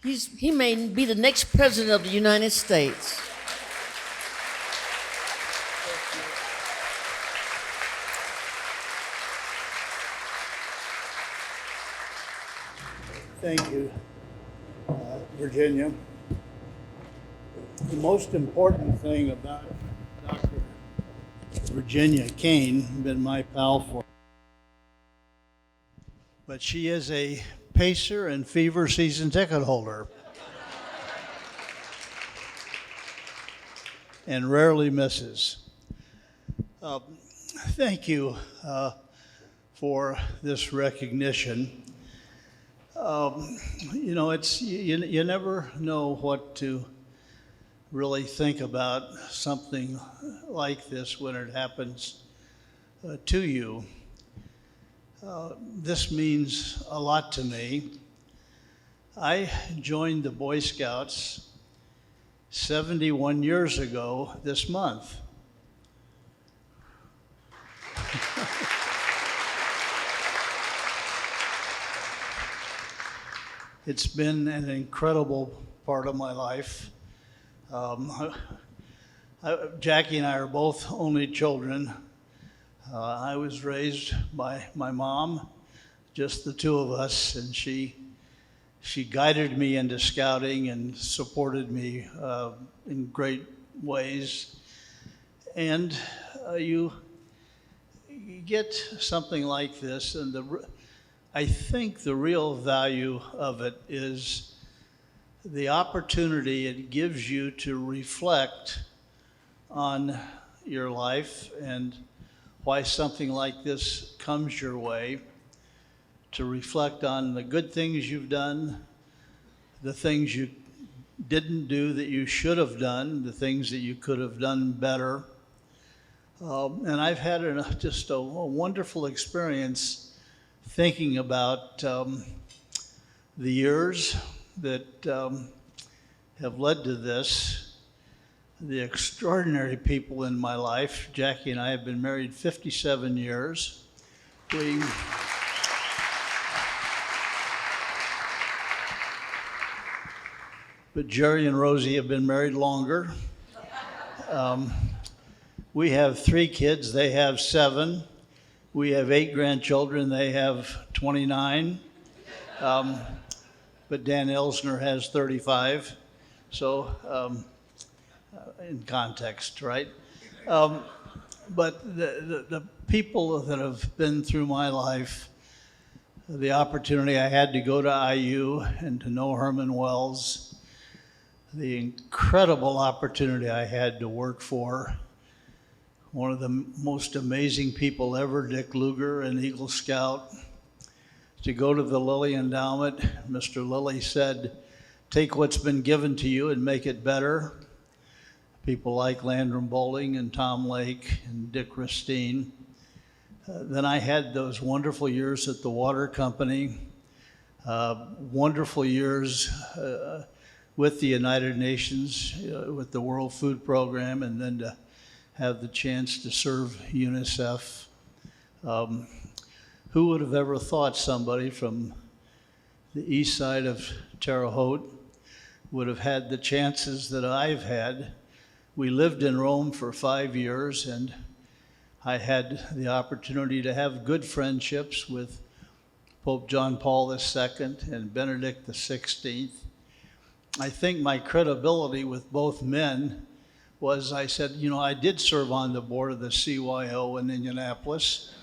He may be the next president of the United States. Thank you, Virginia. The most important thing about Dr. Virginia Kane, been my pal for, but she is a Pacer and Fever season ticket holder and rarely misses. Thank you for this recognition. You know, you never know what to really think about something like this when it happens to you. This means a lot to me. I joined the Boy Scouts 71 years ago this month. It's been an incredible part of my life. Jackie and I are both only children. I was raised by my mom, just the two of us, and she guided me into scouting and supported me in great ways. And you get something like this, and I think the real value of it is the opportunity it gives you to reflect on your life and why something like this comes your way, to reflect on the good things you've done, the things you didn't do that you should have done, the things that you could have done better. And I've had just a wonderful experience thinking about the years that have led to this, the extraordinary people in my life. Jackie and I have been married 57 years. But Jerry and Rosie have been married longer. We have 3 kids, they have 7. We have 8 grandchildren, they have 29. But Dan Elsner has 35. So, in context, right? But the people that have been through my life, the opportunity I had to go to IU and to know Herman Wells, the incredible opportunity I had to work for one of the most amazing people ever, Dick Lugar, an Eagle Scout, to go to the Lilly Endowment. Mr. Lilly said, take what's been given to you and make it better. People like Landrum Bowling and Tom Lake and Dick Ristine. Then I had those wonderful years at the water company, wonderful years with the United Nations, with the World Food Program, and then to have the chance to serve UNICEF. Who would have ever thought somebody from the east side of Terre Haute would have had the chances that I've had? We lived in Rome for 5 years, and I had the opportunity to have good friendships with Pope John Paul II and Benedict XVI. I think my credibility with both men was, I said, you know, I did serve on the board of the CYO in Indianapolis,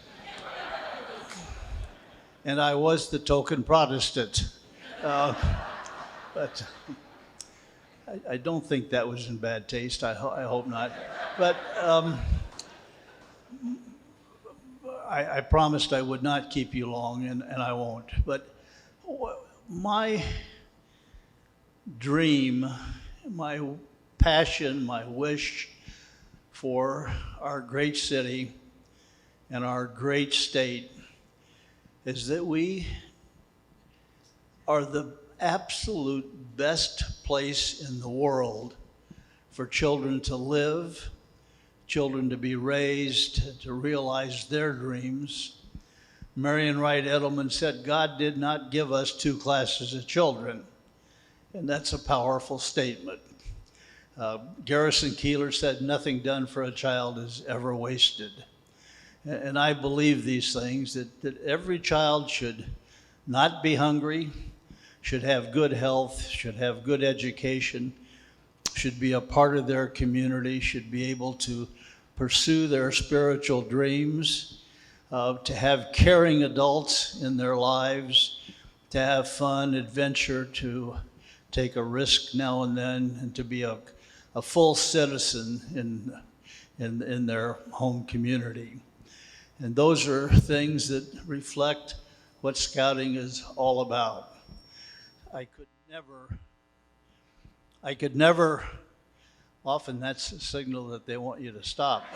and I was the token Protestant. But I don't think that was in bad taste. I hope not. But I promised I would not keep you long, and I won't. But my dream, my passion, my wish for our great city and our great state is that we are the absolute best place in the world for children to live, children to be raised, to realize their dreams, Marion Wright Edelman said, God did not give us two classes of children. And that's a powerful statement. Garrison Keillor said, nothing done for a child is ever wasted. And I believe these things, that every child should not be hungry, should have good health, should have good education, should be a part of their community, should be able to pursue their spiritual dreams, to have caring adults in their lives, to have fun, adventure, to take a risk now and then, and to be a full citizen in their home community. And those are things that reflect what scouting is all about. I could never, often that's a signal that they want you to stop.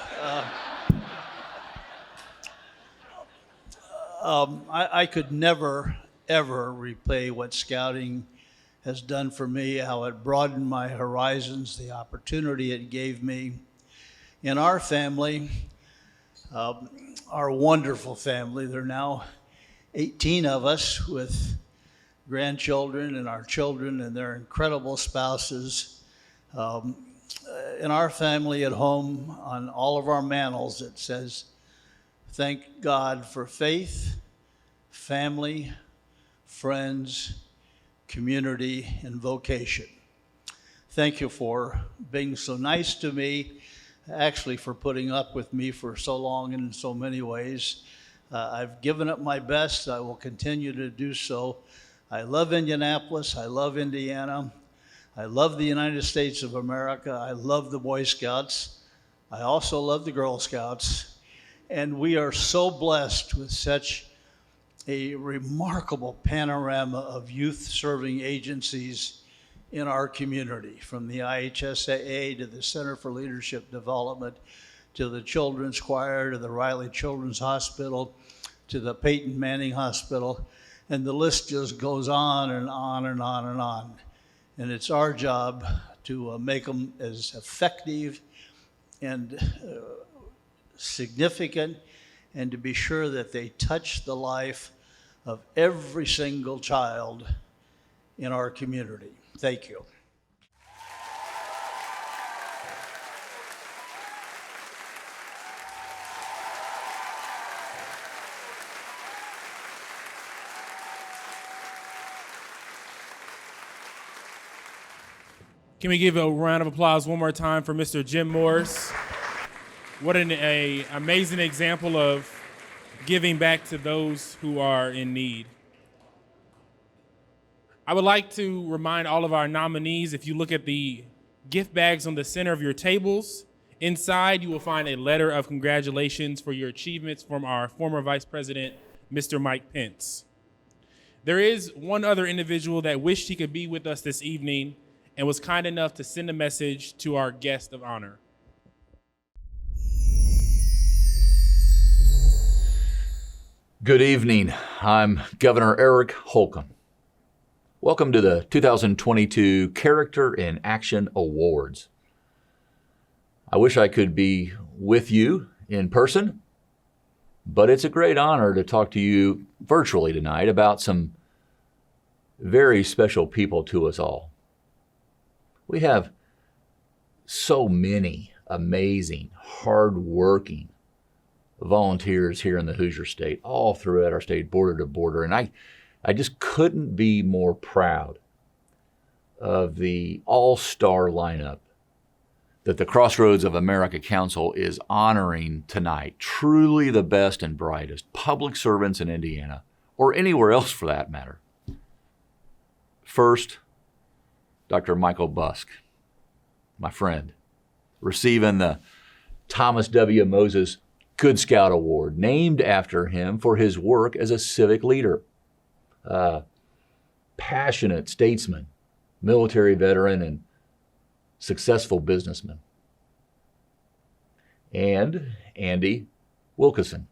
I could never, ever repay what scouting has done for me, how it broadened my horizons, the opportunity it gave me. In our family, our wonderful family, there are now 18 of us with grandchildren and our children and their incredible spouses. In our family at home, on all of our mantles, it says, thank God for faith, family, friends, community, and vocation. Thank you for being so nice to me, actually for putting up with me for so long and in so many ways. I've given it my best. I will continue to do so. I love Indianapolis. I love Indiana. I love the United States of America. I love the Boy Scouts. I also love the Girl Scouts. And we are so blessed with such a remarkable panorama of youth-serving agencies in our community, from the IHSAA to the Center for Leadership Development, to the Children's Choir, to the Riley Children's Hospital, to the Peyton Manning Hospital, and the list just goes on and on and on and on. And it's our job to make them as effective and significant, and to be sure that they touch the life of every single child in our community. Thank you. Can we give a round of applause one more time for Mr. Jim Morris? What an amazing example of giving back to those who are in need. I would like to remind all of our nominees, if you look at the gift bags on the center of your tables, inside you will find a letter of congratulations for your achievements from our former Vice President, Mr. Mike Pence. There is one other individual that wished he could be with us this evening and was kind enough to send a message to our guest of honor. Good evening. I'm Governor Eric Holcomb. Welcome to the 2022 Character in Action Awards. I wish I could be with you in person, but it's a great honor to talk to you virtually tonight about some very special people to us all. We have so many amazing, hardworking volunteers here in the Hoosier State, all throughout our state, border to border. And I just couldn't be more proud of the all-star lineup that the Crossroads of America Council is honoring tonight. Truly the best and brightest public servants in Indiana, or anywhere else for that matter. First, Dr. Michael Busk, my friend, receiving the Thomas W. Moses Good Scout Award, named after him for his work as a civic leader. Passionate statesman, military veteran, and successful businessman. And Andy Wilkeson,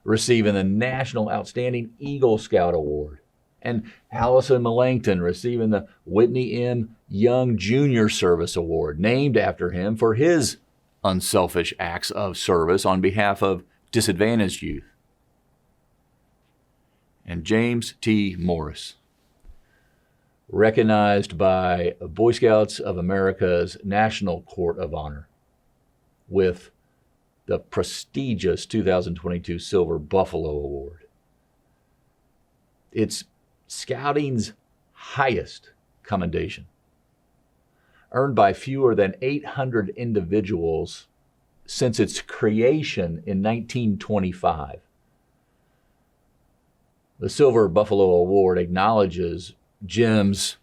receiving the National Outstanding Eagle Scout Award. And Allison Melanchthon receiving the Whitney M. Young Junior Service Award, named after him for his unselfish acts of service on behalf of disadvantaged youth. and James T. Morris. Recognized by Boy Scouts of America's National Court of Honor with the prestigious 2022 Silver Buffalo Award. It's Scouting's highest commendation, earned by fewer than 800 individuals since its creation in 1925. The Silver Buffalo Award acknowledges Jim's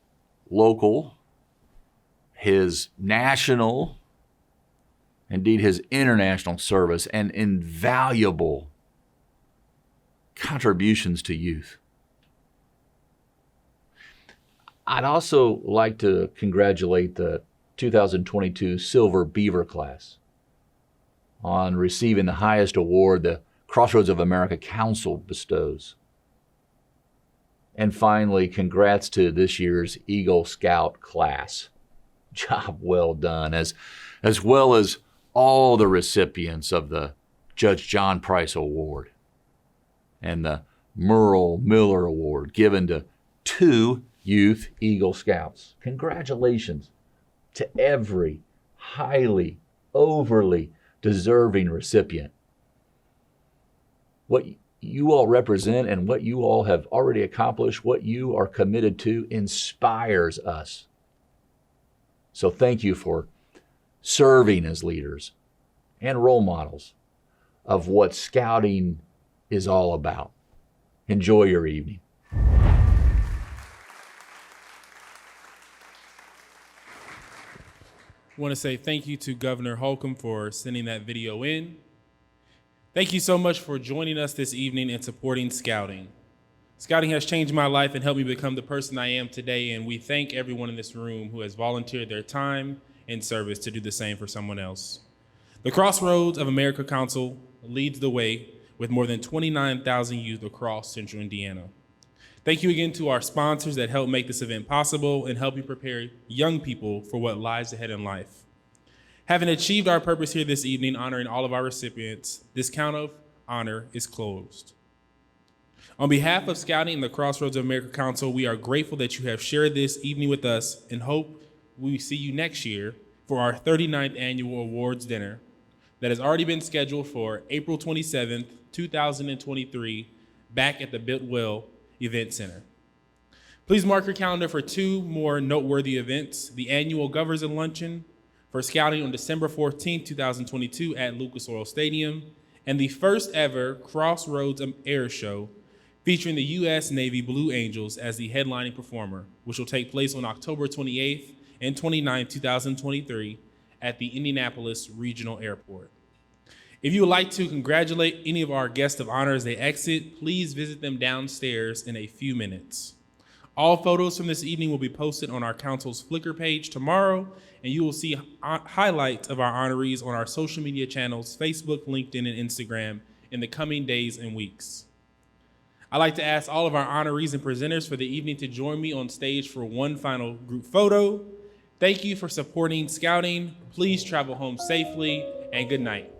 local, his national, indeed his international service, and invaluable contributions to youth. I'd also like to congratulate the 2022 Silver Beaver class on receiving the highest award the Crossroads of America Council bestows. And finally, congrats to this year's Eagle Scout class. Job well done, as well as all the recipients of the Judge John Price Award and the Merle Miller Award given to 2 youth Eagle Scouts. Congratulations to every highly, overly deserving recipient. What you all represent and what you all have already accomplished, what you are committed to, inspires us. So thank you for serving as leaders and role models of what Scouting is all about. Enjoy your evening. I want to say thank you to Governor Holcomb for sending that video in. Thank you so much for joining us this evening and supporting Scouting. Scouting has changed my life and helped me become the person I am today, and we thank everyone in this room who has volunteered their time and service to do the same for someone else. The Crossroads of America Council leads the way with more than 29,000 youth across Central Indiana. Thank you again to our sponsors that help make this event possible and help you prepare young people for what lies ahead in life. Having achieved our purpose here this evening, honoring all of our recipients, this count of honor is closed. On behalf of Scouting and the Crossroads of America Council, we are grateful that you have shared this evening with us and hope we see you next year for our 39th annual awards dinner that has already been scheduled for April 27th, 2023, back at the Biltwell Event Center. Please mark your calendar for 2 more noteworthy events: the annual Governors and Luncheon for Scouting on December 14th, 2022 at Lucas Oil Stadium, and the first ever Crossroads Air Show featuring the U.S. Navy Blue Angels as the headlining performer, which will take place on October 28th and 29th, 2023 at the Indianapolis Regional Airport. If you would like to congratulate any of our guests of honor as they exit, please visit them downstairs in a few minutes. All photos from this evening will be posted on our council's Flickr page tomorrow, and you will see highlights of our honorees on our social media channels, Facebook, LinkedIn, and Instagram in the coming days and weeks. I'd like to ask all of our honorees and presenters for the evening to join me on stage for one final group photo. Thank you for supporting Scouting. Please travel home safely, and good night.